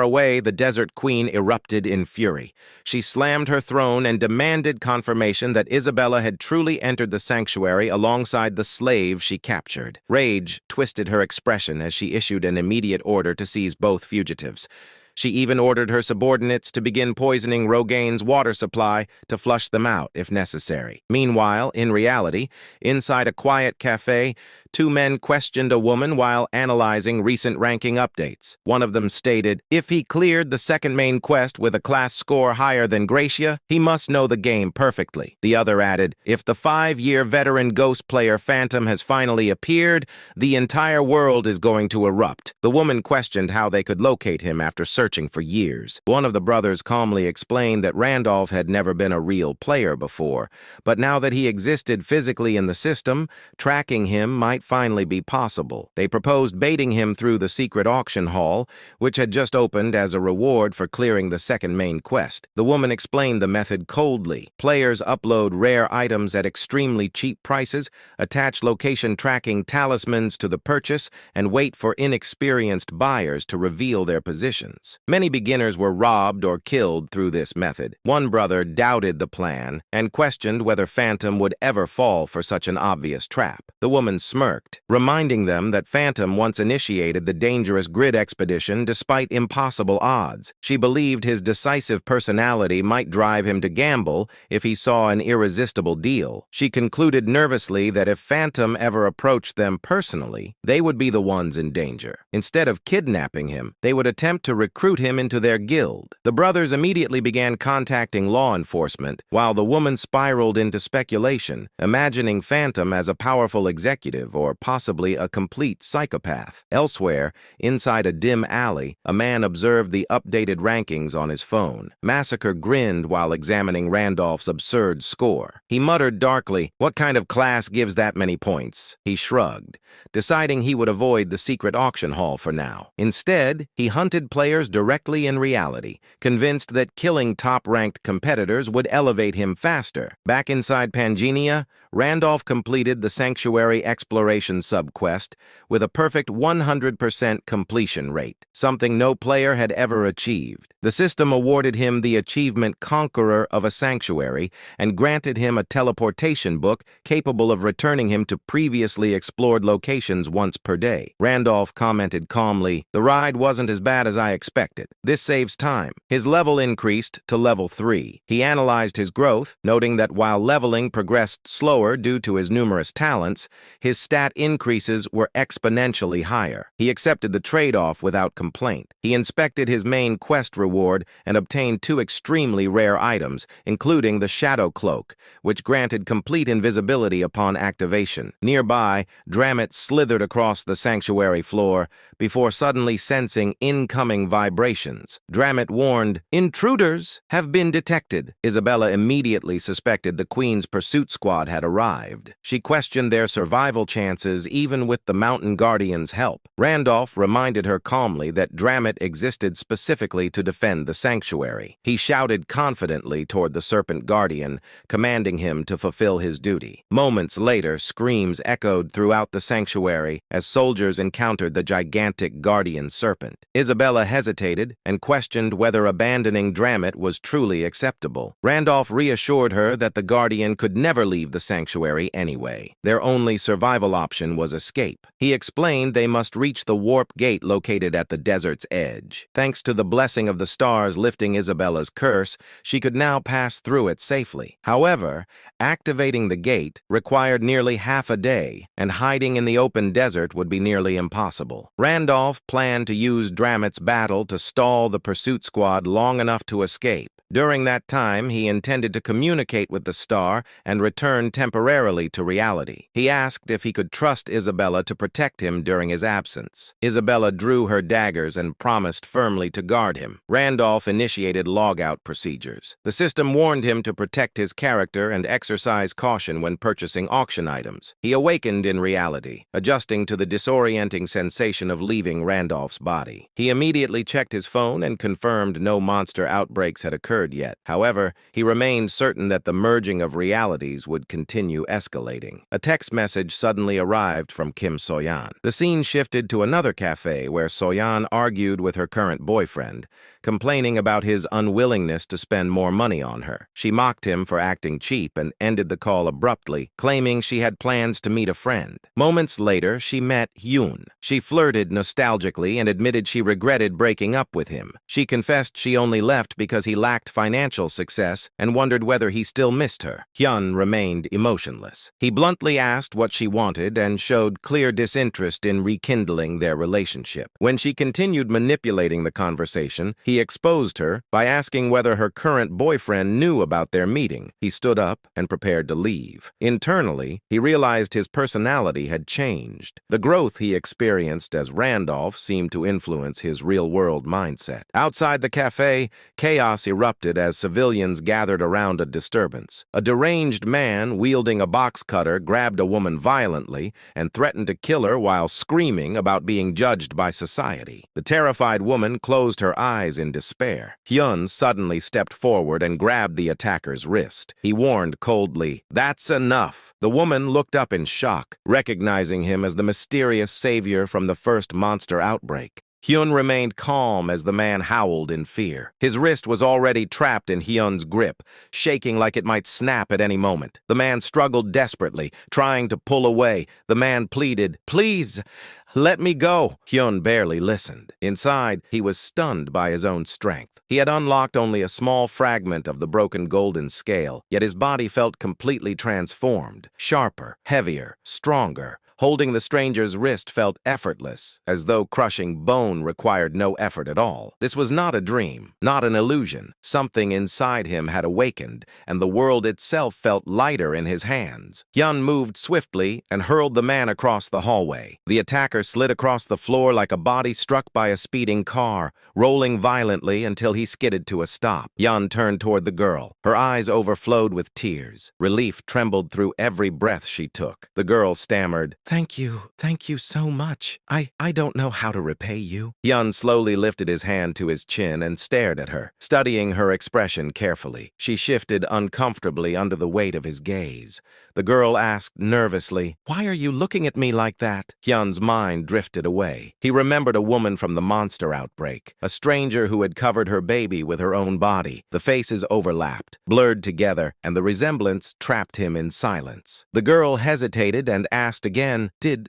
away, the Desert Queen erupted in fury. She slammed her throne and demanded confirmation that Isabella had truly entered the sanctuary alongside the slave she captured. Rage twisted her expression as she issued an immediate order to seize both fugitives. She even ordered her subordinates to begin poisoning Rogaine's water supply to flush them out if necessary. Meanwhile, in reality, inside a quiet cafe, two men questioned a woman while analyzing recent ranking updates. One of them stated, "If he cleared the second main quest with a class score higher than Gracia, he must know the game perfectly." The other added, "If the 5-year veteran ghost player Phantom has finally appeared, the entire world is going to erupt." The woman questioned how they could locate him after searching for years. One of the brothers calmly explained that Randolph had never been a real player before, but now that he existed physically in the system, tracking him might finally be possible. They proposed baiting him through the secret auction hall, which had just opened as a reward for clearing the second main quest. The woman explained the method coldly. Players upload rare items at extremely cheap prices, attach location tracking talismans to the purchase, and wait for inexperienced buyers to reveal their positions. Many beginners were robbed or killed through this method. One brother doubted the plan and questioned whether Phantom would ever fall for such an obvious trap. The woman smirked, reminding them that Phantom once initiated the dangerous grid expedition despite impossible odds. She believed his decisive personality might drive him to gamble if he saw an irresistible deal. She concluded nervously that if Phantom ever approached them personally, they would be the ones in danger. Instead of kidnapping him, they would attempt to recruit him into their guild. The brothers immediately began contacting law enforcement, while the woman spiraled into speculation, imagining Phantom as a powerful executive or possibly a complete psychopath. Elsewhere, inside a dim alley, a man observed the updated rankings on his phone. Massacre grinned while examining Randolph's absurd score. He muttered darkly, "What kind of class gives that many points?" He shrugged, deciding he would avoid the secret auction hall for now. Instead, he hunted players directly in reality, convinced that killing top-ranked competitors would elevate him faster. Back inside Pangenia, Randolph completed the Sanctuary Exploration subquest with a perfect 100% completion rate, something no player had ever achieved. The system awarded him the achievement Conqueror of a Sanctuary and granted him a teleportation book capable of returning him to previously explored locations once per day. Randolph commented calmly, "The ride wasn't as bad as I expected. This saves time." His level increased to level 3. He analyzed his growth, noting that while leveling progressed slower due to his numerous talents, his stat increases were exponentially higher. He accepted the trade-off without complaint. He inspected his main quest reward and obtained 2 extremely rare items, including the Shadow Cloak, which granted complete invisibility upon activation. Nearby, Dramit slithered across the sanctuary floor before suddenly sensing incoming vibrations. Dramit warned, "Intruders have been detected." Isabella immediately suspected the Queen's pursuit squad had arrived. She questioned their survival chances even with the Mountain Guardian's help. Randolph reminded her calmly that Dramit existed specifically to defend the sanctuary. He shouted confidently toward the Serpent Guardian, commanding him to fulfill his duty. Moments later, screams echoed throughout the sanctuary as soldiers encountered the gigantic Guardian Serpent. Isabella hesitated and questioned whether abandoning Dramit was truly acceptable. Randolph reassured her that the Guardian could never leave the sanctuary anyway. Their only survival option was escape. He explained they must reach the warp gate located at the desert's edge. Thanks to the blessing of the stars lifting Isabella's curse, she could now pass through it safely. However, activating the gate required nearly half a day, and hiding in the open desert would be nearly impossible. Randolph planned to use Dramit's battle failed to stall the pursuit squad long enough to escape. During that time, he intended to communicate with the star and return temporarily to reality. He asked if he could trust Isabella to protect him during his absence. Isabella drew her daggers and promised firmly to guard him. Randolph initiated logout procedures. The system warned him to protect his character and exercise caution when purchasing auction items. He awakened in reality, adjusting to the disorienting sensation of leaving Randolph's body. He immediately checked his phone and confirmed no monster outbreaks had occurred yet. However, he remained certain that the merging of realities would continue escalating. A text message suddenly arrived from Kim Soyan. The scene shifted to another cafe where Soyan argued with her current boyfriend, complaining about his unwillingness to spend more money on her. She mocked him for acting cheap and ended the call abruptly, claiming she had plans to meet a friend. Moments later, she met Hyun. She flirted nostalgically and admitted she regretted breaking up with him. She confessed she only left because he lacked financial success and wondered whether he still missed her. Hyun remained emotionless. He bluntly asked what she wanted and showed clear disinterest in rekindling their relationship. When she continued manipulating the conversation, he exposed her by asking whether her current boyfriend knew about their meeting. He stood up and prepared to leave. Internally, he realized his personality had changed. The growth he experienced as Randolph seemed to influence his real-world mindset. Outside the cafe, chaos erupted as civilians gathered around a disturbance. A deranged man wielding a box cutter grabbed a woman violently and threatened to kill her while screaming about being judged by society. The terrified woman closed her eyes in despair. Hyun suddenly stepped forward and grabbed the attacker's wrist. He warned coldly, "That's enough." The woman looked up in shock, recognizing him as the mysterious savior from the first monster outbreak. Hyun remained calm as the man howled in fear. His wrist was already trapped in Hyun's grip, shaking like it might snap at any moment. The man struggled desperately, trying to pull away. The man pleaded, "Please, let me go." Hyun barely listened. Inside, he was stunned by his own strength. He had unlocked only a small fragment of the broken golden scale, yet his body felt completely transformed, sharper, heavier, stronger. Holding the stranger's wrist felt effortless, as though crushing bone required no effort at all. This was not a dream, not an illusion. Something inside him had awakened, and the world itself felt lighter in his hands. Hyun moved swiftly and hurled the man across the hallway. The attacker slid across the floor like a body struck by a speeding car, rolling violently until he skidded to a stop. Hyun turned toward the girl. Her eyes overflowed with tears. Relief trembled through every breath she took. The girl stammered, Thank you so much. I don't know how to repay you." Hyun slowly lifted his hand to his chin and stared at her, studying her expression carefully. She shifted uncomfortably under the weight of his gaze. The girl asked nervously, "Why are you looking at me like that?" Hyun's mind drifted away. He remembered a woman from the monster outbreak, a stranger who had covered her baby with her own body. The faces overlapped, blurred together, and the resemblance trapped him in silence. The girl hesitated and asked again,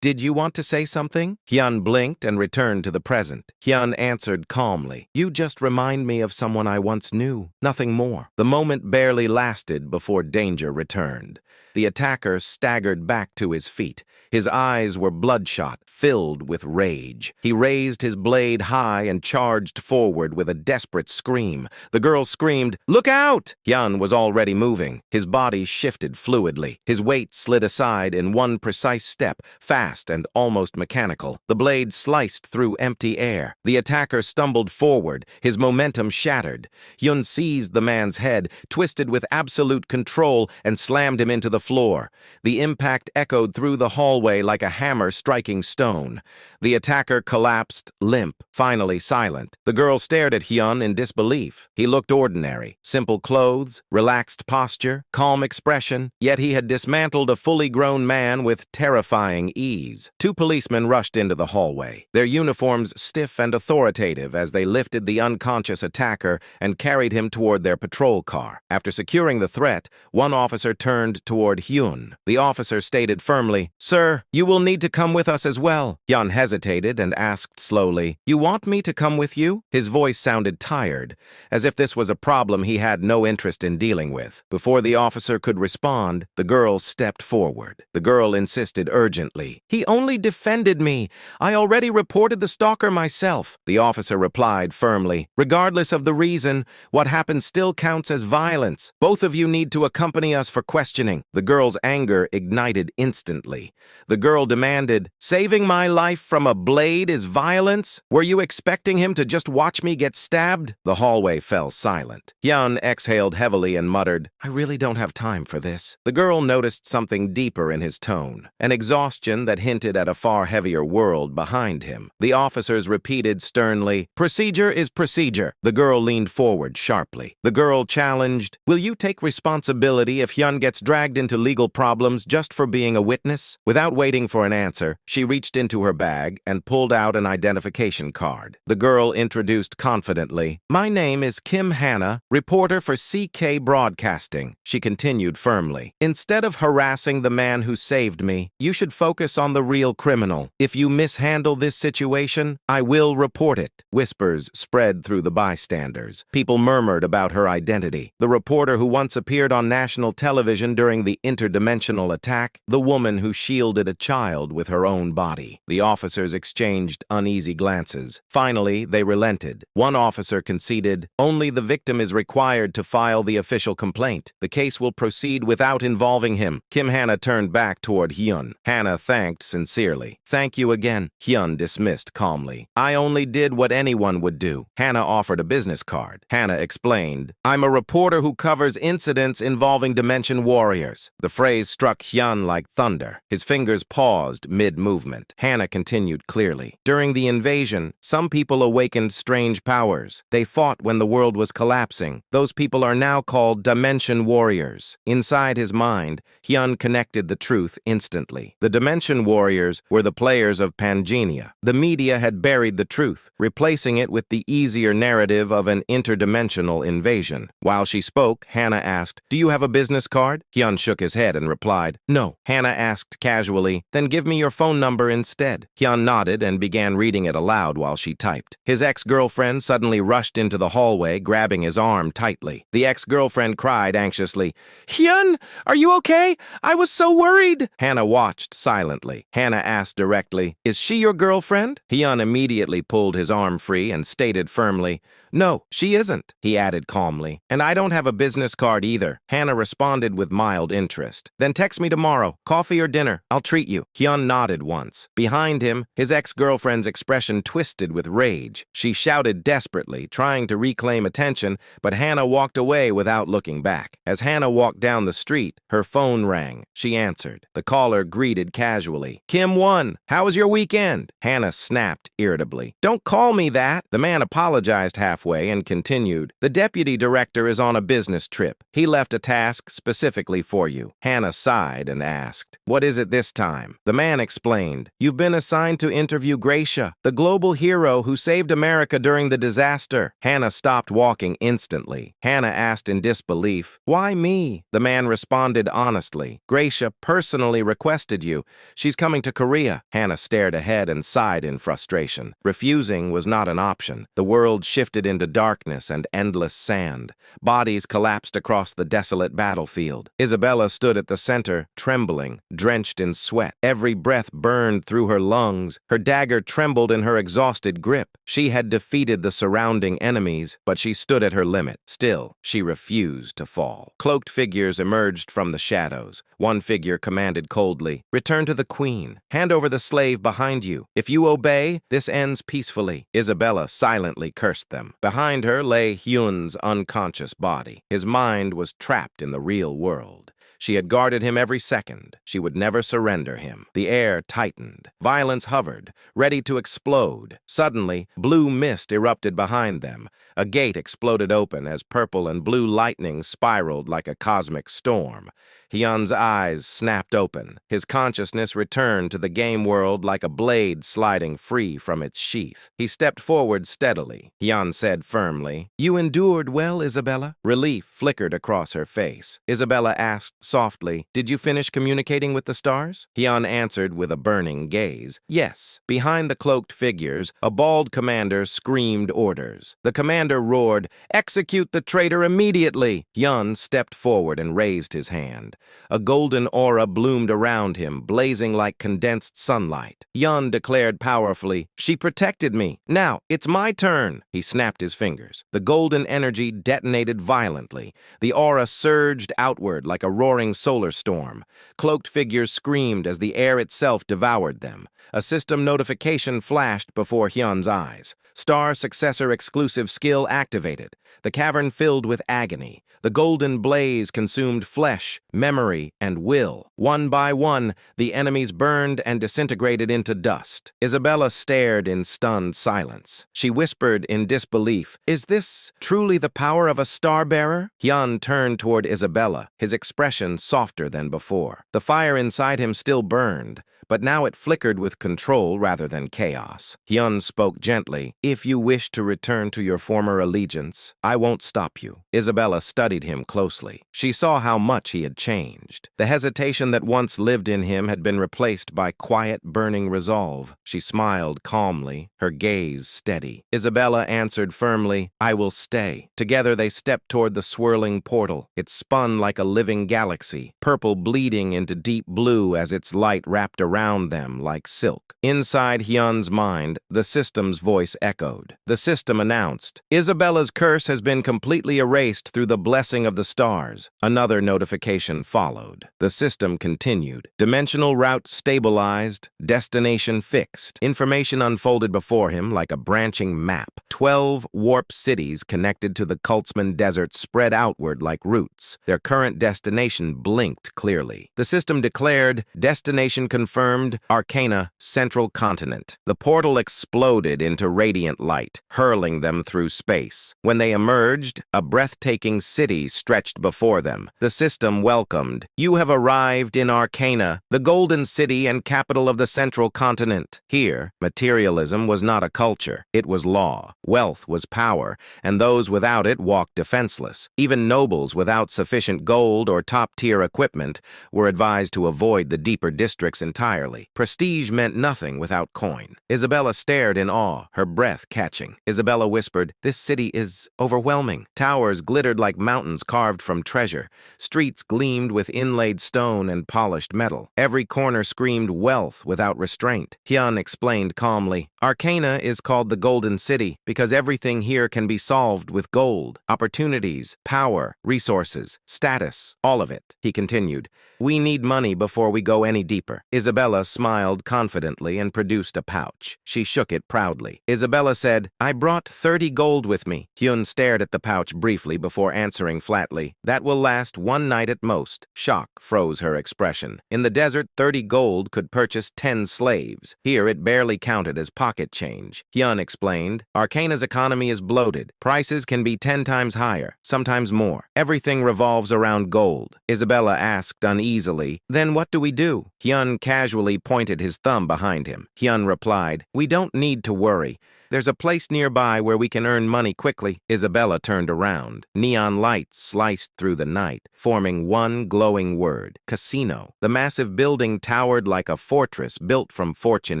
Did you want to say something?" Hyun blinked and returned to the present. Hyun answered calmly, "You just remind me of someone I once knew, nothing more." The moment barely lasted before danger returned. The attacker staggered back to his feet. His eyes were bloodshot, filled with rage. He raised his blade high and charged forward with a desperate scream. The girl screamed, "Look out!" Hyun was already moving. His body shifted fluidly. His weight slid aside in one precise step, fast and almost mechanical. The blade sliced through empty air. The attacker stumbled forward, his momentum shattered. Hyun seized the man's head, twisted with absolute control, and slammed him into the floor. The impact echoed through the hallway like a hammer striking stone. The attacker collapsed, limp, finally silent. The girl stared at Hyun in disbelief. He looked ordinary. Simple clothes, relaxed posture, calm expression, yet he had dismantled a fully grown man with terrifying ease. Two policemen rushed into the hallway, their uniforms stiff and authoritative as they lifted the unconscious attacker and carried him toward their patrol car. After securing the threat, one officer turned toward Hyun. The officer stated firmly, "Sir, you will need to come with us as well." Hyun hesitated and asked slowly, "You want me to come with you?" His voice sounded tired, as if this was a problem he had no interest in dealing with. Before the officer could respond, the girl stepped forward. The girl insisted urgently, urgently. "He only defended me. I already reported the stalker myself," the officer replied firmly. "Regardless of the reason, what happened still counts as violence. Both of you need to accompany us for questioning." The girl's anger ignited instantly. The girl demanded, "Saving my life from a blade is violence? Were you expecting him to just watch me get stabbed?" The hallway fell silent. Hyun exhaled heavily and muttered, "I really don't have time for this." The girl noticed something deeper in his tone, an exhaustion that hinted at a far heavier world behind him. The officers repeated sternly, "Procedure is procedure." The girl leaned forward sharply. The girl challenged, "Will you take responsibility if Hyun gets dragged into legal problems just for being a witness?" Without waiting for an answer, she reached into her bag and pulled out an identification card. The girl introduced confidently, "My name is Kim Hannah, reporter for CK Broadcasting." She continued firmly, "Instead of harassing the man who saved me, you should focus on the real criminal. If you mishandle this situation, I will report it." Whispers spread through the bystanders. People murmured about her identity. The reporter who once appeared on national television during the interdimensional attack, the woman who shielded a child with her own body. The officers exchanged uneasy glances. Finally, they relented. One officer conceded, "Only the victim is required to file the official complaint. The case will proceed without involving him." Kim Hannah turned back toward Hyun. Hannah thanked sincerely. "Thank you again," Hyun dismissed calmly. "I only did what anyone would do." Hannah offered a business card. Hannah explained, "I'm a reporter who covers incidents involving Dimension Warriors." The phrase struck Hyun like thunder. His fingers paused mid-movement. Hannah continued clearly, "During the invasion, some people awakened strange powers. They fought when the world was collapsing. Those people are now called Dimension Warriors." Inside his mind, Hyun connected the truth instantly. The Dimension Warriors were the players of Pangenia. The media had buried the truth, replacing it with the easier narrative of an interdimensional invasion. While she spoke, Hannah asked, "Do you have a business card?" Hyun shook his head and replied, "No." Hannah asked casually, "Then give me your phone number instead." Hyun nodded and began reading it aloud while she typed. His ex-girlfriend suddenly rushed into the hallway, grabbing his arm tightly. The ex-girlfriend cried anxiously, "Hyun, are you okay? I was so worried." Hannah watched silently. Hannah asked directly, "Is she your girlfriend?" Hyun immediately pulled his arm free and stated firmly, "No, she isn't," he added calmly. "And I don't have a business card either." Hannah responded with mild interest. "Then text me tomorrow. Coffee or dinner. I'll treat you." Hyun nodded once. Behind him, his ex-girlfriend's expression twisted with rage. She shouted desperately, trying to reclaim attention, but Hannah walked away without looking back. As Hannah walked down the street, her phone rang. She answered. The caller greeted casually. "Kim 1, how was your weekend?" Hannah snapped irritably. "Don't call me that." The man apologized halfway and continued, "The deputy director is on a business trip. He left a task specifically for you." Hannah sighed and asked, "What is it this time?" The man explained, "You've been assigned to interview Gracia, the global hero who saved America during the disaster." Hannah stopped walking instantly. Hannah asked in disbelief, "Why me?" The man responded honestly, "Gracia personally requested you. She's coming to Korea." Hannah stared ahead and sighed in frustration. Refusing was not an option. The world shifted into darkness and endless sand. Bodies collapsed across the desolate battlefield. Isabella stood at the center, trembling, drenched in sweat. Every breath burned through her lungs. Her dagger trembled in her exhausted grip. She had defeated the surrounding enemies, but she stood at her limit. Still, she refused to fall. Cloaked figures emerged from the shadows. One figure commanded coldly, "Return to the queen. Hand over the slave behind you. If you obey, this ends peacefully." Isabella silently cursed them. Behind her lay Hyun's unconscious body. His mind was trapped in the real world. She had guarded him every second. She would never surrender him. The air tightened. Violence hovered, ready to explode. Suddenly, blue mist erupted behind them. A gate exploded open as purple and blue lightning spiraled like a cosmic storm. Hyun's eyes snapped open. His consciousness returned to the game world like a blade sliding free from its sheath. He stepped forward steadily. Hyun said firmly, "You endured well, Isabella." Relief flickered across her face. Isabella asked softly, "Did you finish communicating with the stars?" Hyun answered with a burning gaze, "Yes." Behind the cloaked figures, a bald commander screamed orders. The commander roared, "Execute the traitor immediately!" Hyun stepped forward and raised his hand. A golden aura bloomed around him, blazing like condensed sunlight. Hyun declared powerfully, "She protected me. Now, it's my turn." He snapped his fingers. The golden energy detonated violently. The aura surged outward like a roaring solar storm. Cloaked figures screamed as the air itself devoured them. A system notification flashed before Hyun's eyes. Star Successor exclusive skill activated. The cavern filled with agony. The golden blaze consumed flesh, memory, and will. One by one, the enemies burned and disintegrated into dust. Isabella stared in stunned silence. She whispered in disbelief, "Is this truly the power of a star-bearer?" Hyun turned toward Isabella, his expression softer than before. The fire inside him still burned, but now it flickered with control rather than chaos. Hyun spoke gently, "If you wish to return to your former allegiance, I won't stop you." Isabella studied him closely. She saw how much he had changed. The hesitation that once lived in him had been replaced by quiet, burning resolve. She smiled calmly, her gaze steady. Isabella answered firmly, "I will stay." Together they stepped toward the swirling portal. It spun like a living galaxy, purple bleeding into deep blue as its light wrapped around them like silk. Inside Hyun's mind, the system's voice echoed. The system announced, "Isabella's curse has been completely erased through the blessing of the stars." Another notification followed. The system continued. Dimensional route stabilized, destination fixed. Information unfolded before him like a branching map. 12 warp cities connected to the Kultzman Desert spread outward like roots. Their current destination blinked clearly. The system declared, "Destination confirmed, Arcana, Central Continent." The portal exploded into radiant light, hurling them through space. When they emerged, a breathtaking city stretched before them. The system welcomed, "You have arrived in Arcana, the golden city and capital of the Central Continent." Here, materialism was not a culture. It was law. Wealth was power, and those without it walked defenseless. Even nobles without sufficient gold or top-tier equipment were advised to avoid the deeper districts entirely. Prestige meant nothing without coin. Isabella stared in awe, her breath catching. Isabella whispered, "This city is overwhelming." Towers glittered like mountains carved from treasure. Streets gleamed with inlaid stone and polished metal. Every corner screamed wealth without restraint. Hyun explained calmly, "Arcana is called the Golden City because everything here can be solved with gold. Opportunities, power, resources, status, all of it." He continued, "We need money before we go any deeper." Isabella smiled confidently and produced a pouch. She shook it proudly. Isabella said, "I brought 30 gold with me." Hyun stared at the pouch briefly before answering flatly, "That will last one night at most." Shock froze her expression. In the desert, 30 gold could purchase 10 slaves. Here it barely counted as pocket change. Hyun explained, "Arcana's economy is bloated. Prices can be 10 times higher, sometimes more. Everything revolves around gold." Isabella asked uneasily, "Then what do we do?" Hyun casually pointed his thumb behind him. Hyun replied, "We don't need to worry. There's a place nearby where we can earn money quickly." Isabella turned around. Neon lights sliced through the night, forming one glowing word, casino. The massive building towered like a fortress built from fortune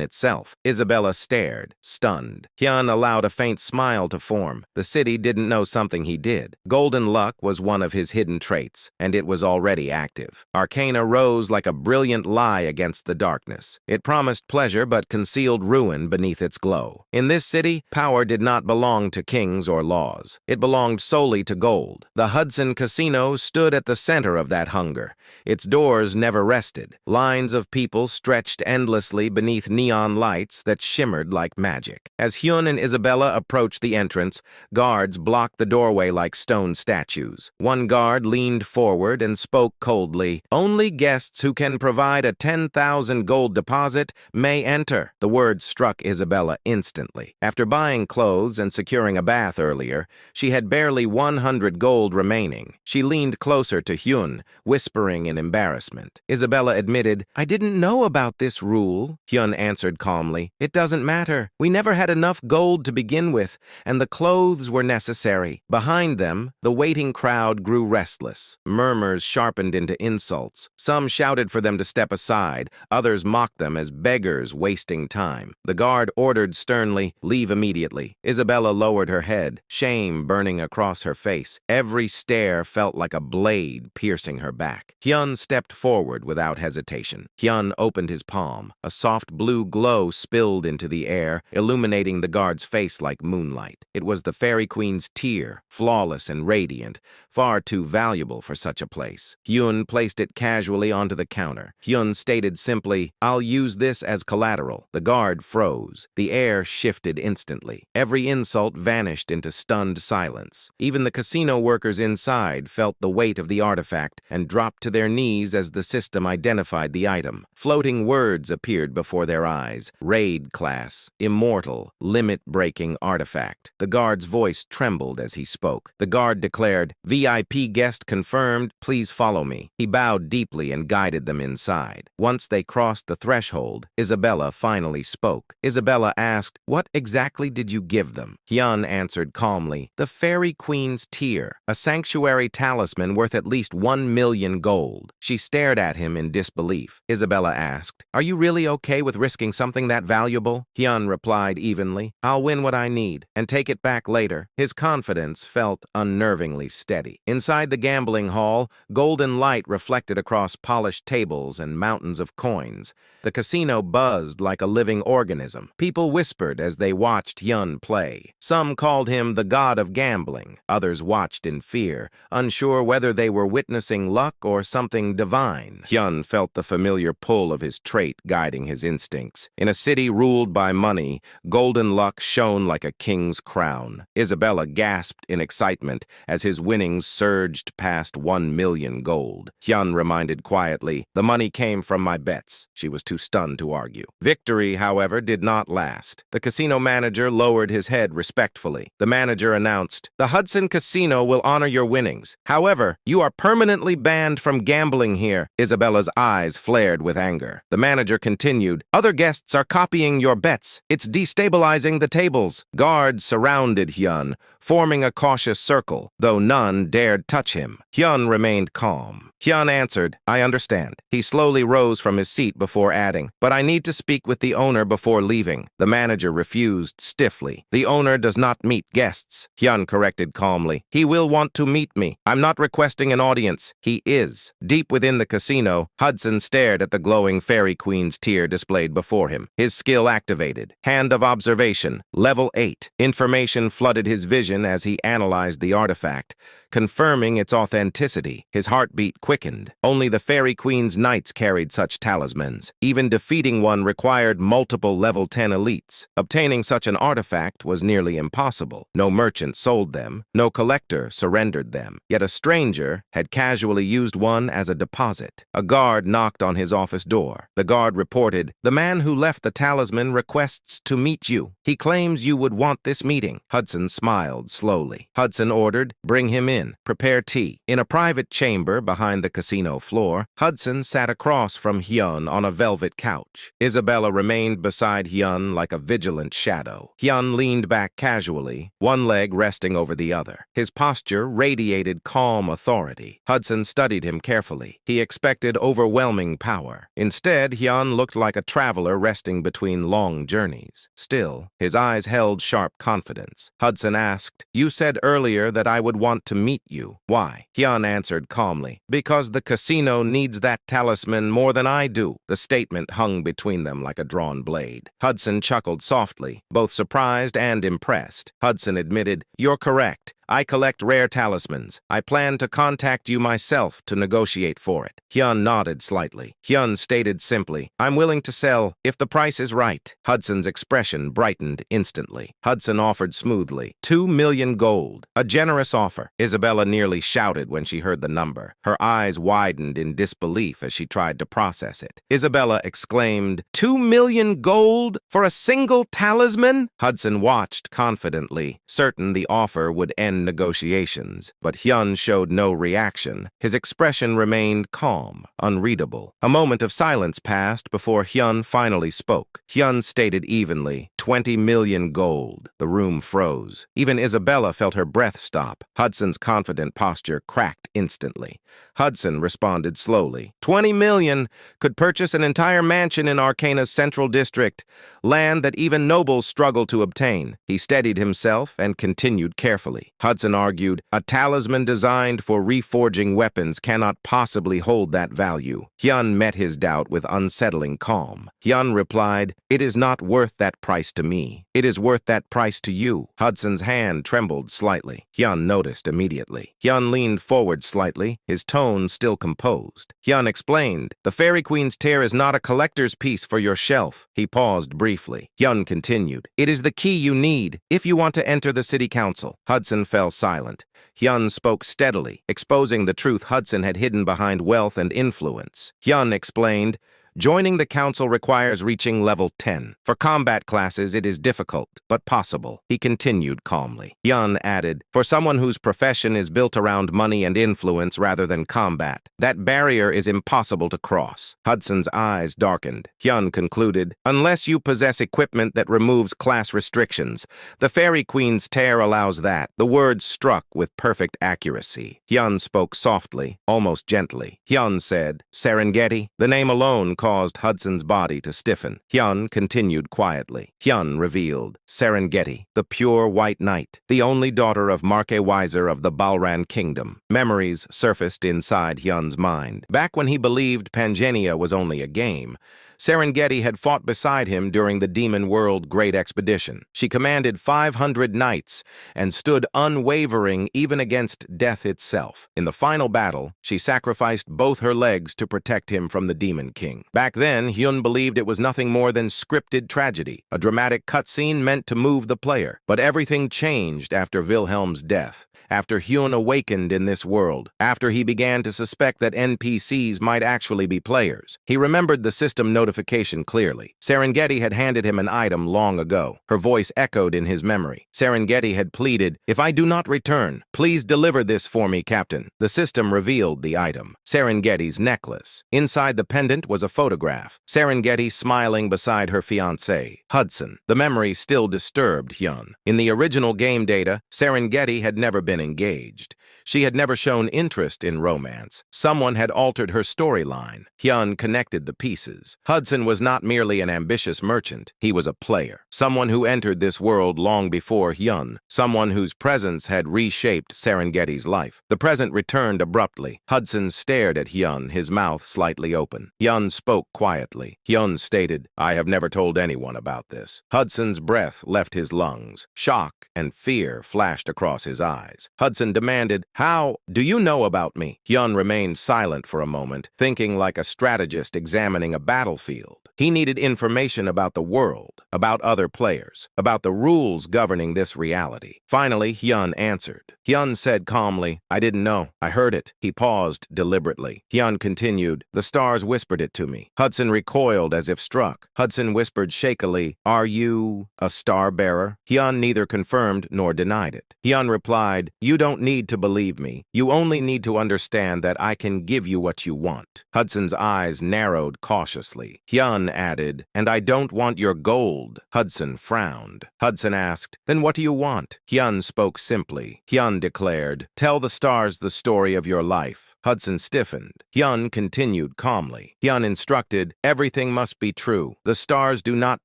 itself. Isabella stared, stunned. Hyun allowed a faint smile to form. The city didn't know something he did. Golden luck was one of his hidden traits, and it was already active. Arcana rose like a brilliant lie against the darkness. It promised pleasure but concealed ruin beneath its glow. In this city, power did not belong to kings or laws. It belonged solely to gold. The Hudson Casino stood at the center of that hunger. Its doors never rested. Lines of people stretched endlessly beneath neon lights that shimmered like magic. As Hyun and Isabella approached the entrance, guards blocked the doorway like stone statues. One guard leaned forward and spoke coldly, "Only guests who can provide a 10,000 gold deposit may enter." The words struck Isabella instantly. After buying clothes and securing a bath earlier, she had barely 100 gold remaining. She leaned closer to Hyun, whispering in embarrassment. Isabella admitted, "I didn't know about this rule." Hyun answered calmly, "It doesn't matter. We never had enough gold to begin with, and the clothes were necessary." Behind them, the waiting crowd grew restless. Murmurs sharpened into insults. Some shouted for them to step aside. Others mocked them as beggars wasting time. The guard ordered sternly, "Leave Leave immediately. Isabella lowered her head, shame burning across her face. Every stare felt like a blade piercing her back. Hyun stepped forward without hesitation. Hyun opened his palm. A soft blue glow spilled into the air, illuminating the guard's face like moonlight. It was the Fairy Queen's tear, flawless and radiant, far too valuable for such a place. Hyun placed it casually onto the counter. Hyun stated simply, "I'll use this as collateral." The guard froze. The air shifted instantly. Every insult vanished into stunned silence. Even the casino workers inside felt the weight of the artifact and dropped to their knees as the system identified the item. Floating words appeared before their eyes. Raid class, immortal, limit-breaking artifact. The guard's voice trembled as he spoke. The guard declared, "VIP guest confirmed, please follow me." He bowed deeply and guided them inside. Once they crossed the threshold, Isabella finally spoke. Isabella asked, "What exactly did you give them?" Hyun answered calmly, "The Fairy Queen's tear, a sanctuary talisman worth at least 1 million gold." She stared at him in disbelief. Isabella asked, "Are you really okay with risking something that valuable?" Hyun replied evenly, "I'll win what I need and take it back later." His confidence felt unnervingly steady. Inside the gambling hall, golden light reflected across polished tables and mountains of coins. The casino buzzed like a living organism. People whispered as they watched Hyun play. Some called him the god of gambling. Others watched in fear, unsure whether they were witnessing luck or something divine. Hyun felt the familiar pull of his trait guiding his instincts. In a city ruled by money, golden luck shone like a king's crown. Isabella gasped in excitement as his winnings surged past 1 million gold. Hyun reminded quietly, "The money came from my bets." She was too stunned to argue. Victory, however, did not last. The casino manager lowered his head respectfully. The manager announced, "The Hudson Casino will honor your winnings. However, you are permanently banned from gambling here." Isabella's eyes flared with anger. The manager continued, "Other guests are copying your bets. It's destabilizing the tables." Guards surrounded Hyun, forming a cautious circle, though none dared touch him. Hyun remained calm. Hyun answered, "I understand." He slowly rose from his seat before adding, "But I need to speak with the owner before leaving." The manager refused stiffly. "The owner does not meet guests." Hyun corrected calmly, "He will want to meet me. I'm not requesting an audience. He is." Deep within the casino, Hudson stared at the glowing Fairy Queen's tear displayed before him. His skill activated. Hand of observation, level 8. Information flooded his vision as he analyzed the artifact, confirming its authenticity. His heartbeat quickened. Only the Fairy Queen's knights carried such talismans. Even defeating one required multiple level 10 elites. Obtaining such an artifact was nearly impossible. No merchant sold them. No collector surrendered them. Yet a stranger had casually used one as a deposit. A guard knocked on his office door. The guard reported, "The man who left the talisman requests to meet you. He claims you would want this meeting." Hudson smiled slowly. Hudson ordered, "Bring him in. Prepare tea." In a private chamber behind the casino floor, Hudson sat across from Hyun on a velvet couch. Isabella remained beside Hyun like a vigilant shadow. Hyun leaned back casually, one leg resting over the other. His posture radiated calm authority. Hudson studied him carefully. He expected overwhelming power. Instead, Hyun looked like a traveler resting between long journeys. Still, his eyes held sharp confidence. Hudson asked, "You said earlier that I would want to meet you. Why?" Hyun answered calmly, "Because the casino needs that talisman more than I do." The statement hung between them like a drawn blade. Hudson chuckled softly, both surprised and impressed. Hudson admitted, "You're correct. I collect rare talismans. I plan to contact you myself to negotiate for it." Hyun nodded slightly. Hyun stated simply, "I'm willing to sell if the price is right." Hudson's expression brightened instantly. Hudson offered smoothly, 2 million gold. A generous offer. Isabella nearly shouted when she heard the number. Her eyes widened in disbelief as she tried to process it. Isabella exclaimed, 2 million gold for a single talisman? Hudson watched confidently, certain the offer would end negotiations, but Hyun showed no reaction. His expression remained calm, unreadable. A moment of silence passed before Hyun finally spoke. Hyun stated evenly, 20 million gold. The room froze. Even Isabella felt her breath stop. Hudson's confident posture cracked instantly. Hudson responded slowly. 20 million could purchase an entire mansion in Arcana's central district, land that even nobles struggle to obtain. He steadied himself and continued carefully. Hudson argued, a talisman designed for reforging weapons cannot possibly hold that value. Hyun met his doubt with unsettling calm. Hyun replied, it is not worth that price to me. It is worth that price to you. Hudson's hand trembled slightly. Hyun noticed immediately. Hyun leaned forward slightly, his tone still composed. Hyun explained, the Fairy Queen's tear is not a collector's piece for your shelf. He paused briefly. Hyun continued, it is the key you need if you want to enter the city council. Hudson fell silent. Hyun spoke steadily, exposing the truth Hudson had hidden behind wealth and influence. Hyun explained, joining the council requires reaching level 10. For combat classes, it is difficult, but possible. He continued calmly. Hyun added, for someone whose profession is built around money and influence rather than combat, that barrier is impossible to cross. Hudson's eyes darkened. Hyun concluded, unless you possess equipment that removes class restrictions, the Fairy Queen's tear allows that. The words struck with perfect accuracy. Hyun spoke softly, almost gently. Hyun said, Serengeti. The name alone caused Hudson's body to stiffen. Hyun continued quietly. Hyun revealed, Serengeti, the pure white knight, the only daughter of Marquewiser of the Balran Kingdom. Memories surfaced inside Hyun's mind. Back when he believed Pangenia was only a game, Serengeti had fought beside him during the Demon World Great Expedition. She commanded 500 knights and stood unwavering even against death itself. In the final battle, she sacrificed both her legs to protect him from the Demon King. Back then, Hyun believed it was nothing more than scripted tragedy, a dramatic cutscene meant to move the player. But everything changed after Wilhelm's death, after Hyun awakened in this world, after he began to suspect that NPCs might actually be players. He remembered the system notification clearly. Serengeti had handed him an item long ago. Her voice echoed in his memory. Serengeti had pleaded, if I do not return, please deliver this for me, Captain. The system revealed the item, Serengeti's necklace. Inside the pendant was a photograph, Serengeti smiling beside her fiancé, Hudson. The memory still disturbed Hyun. In the original game data, Serengeti had never been engaged. She had never shown interest in romance. Someone had altered her storyline. Hyun connected the pieces. Hudson was not merely an ambitious merchant. He was a player. Someone who entered this world long before Hyun. Someone whose presence had reshaped Serengeti's life. The present returned abruptly. Hudson stared at Hyun, his mouth slightly open. Hyun spoke quietly. Hyun stated, I have never told anyone about this. Hudson's breath left his lungs. Shock and fear flashed across his eyes. Hudson demanded, how do you know about me? Hyun remained silent for a moment, thinking like a strategist examining a battlefield. He needed information about the world, about other players, about the rules governing this reality. Finally, Hyun answered. Hyun said calmly, I didn't know. I heard it. He paused deliberately. Hyun continued, the stars whispered it to me. Hudson recoiled as if struck. Hudson whispered shakily, are you a star bearer? Hyun neither confirmed nor denied it. Hyun replied, you don't need to believe me. You only need to understand that I can give you what you want. Hudson's eyes narrowed cautiously. Hyun added, and I don't want your gold. Hudson frowned. Hudson asked, then what do you want? Hyun spoke simply. Hyun declared, tell the stars the story of your life. Hudson stiffened. Hyun continued calmly. Hyun instructed, everything must be true. The stars do not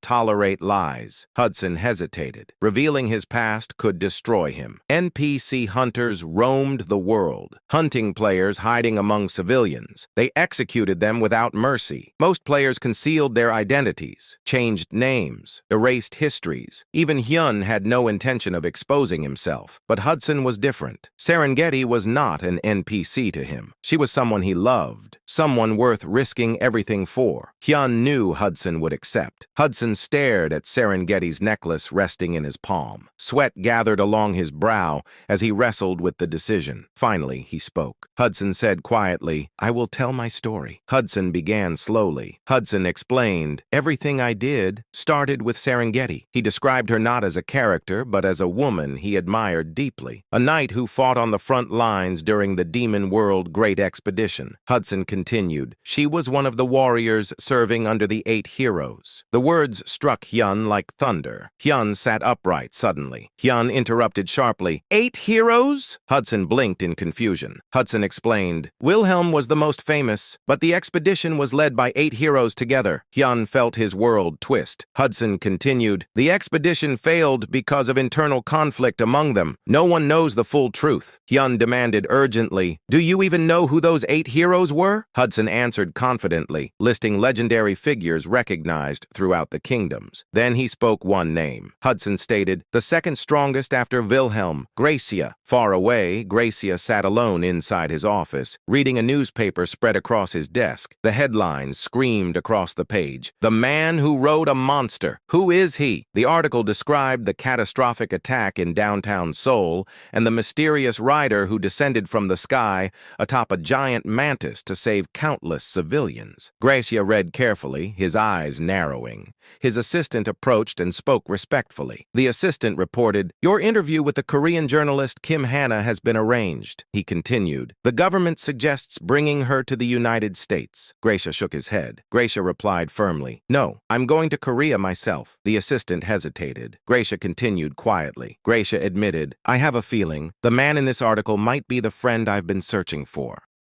tolerate lies. Hudson hesitated. Revealing his past could destroy him. NPC hunters roamed the world, hunting players hiding among civilians. They executed them without mercy. Most players concealed their identities, changed names, erased histories. Even Hyun had no intention of exposing himself. But Hudson was different. Serengeti was not an NPC to him. She was someone he loved, someone worth risking everything for. Hyun knew Hudson would accept. Hudson stared at Serengeti's necklace resting in his palm. Sweat gathered along his brow as he wrestled with the decision. Finally, he spoke. Hudson said quietly, I will tell my story. Hudson began slowly. Hudson explained, everything I did started with Serengeti. He described her not as a character, but as a woman he admired deeply. A knight who fought on the front lines during the Demon World Great Expedition. Hudson continued, she was one of the warriors serving under the 8 heroes. The words struck Hyun like thunder. Hyun sat upright suddenly. Hyun interrupted sharply, 8 heroes? Hudson Hudson blinked in confusion. Hudson explained, Wilhelm was the most famous, but the expedition was led by 8 heroes together. Hyun felt his world twist. Hudson continued, the expedition failed because of internal conflict among them. No one knows the full truth. Hyun demanded urgently, do you even know who those 8 heroes were? Hudson answered confidently, listing legendary figures recognized throughout the kingdoms. Then he spoke one name. Hudson stated, the second strongest after Wilhelm, Gracia. Far away, Gracia sat alone inside his office, reading a newspaper spread across his desk. The headlines screamed across the page, the man who rode a monster. Who is he? The article described the catastrophic attack in downtown Seoul and the mysterious rider who descended from the sky atop a giant mantis to save countless civilians. Gracia read carefully, his eyes narrowing. His assistant approached and spoke respectfully. The assistant reported, your interview with the Korean journalist Kim Hannah has been arranged. He continued, the government suggests bringing her to the United States. Gracia shook his head. Gracia replied firmly, no, I'm going to Korea myself. The assistant hesitated. Gracia continued quietly. Gracia admitted, I have a feeling the man in this article might be the friend I've been searching for.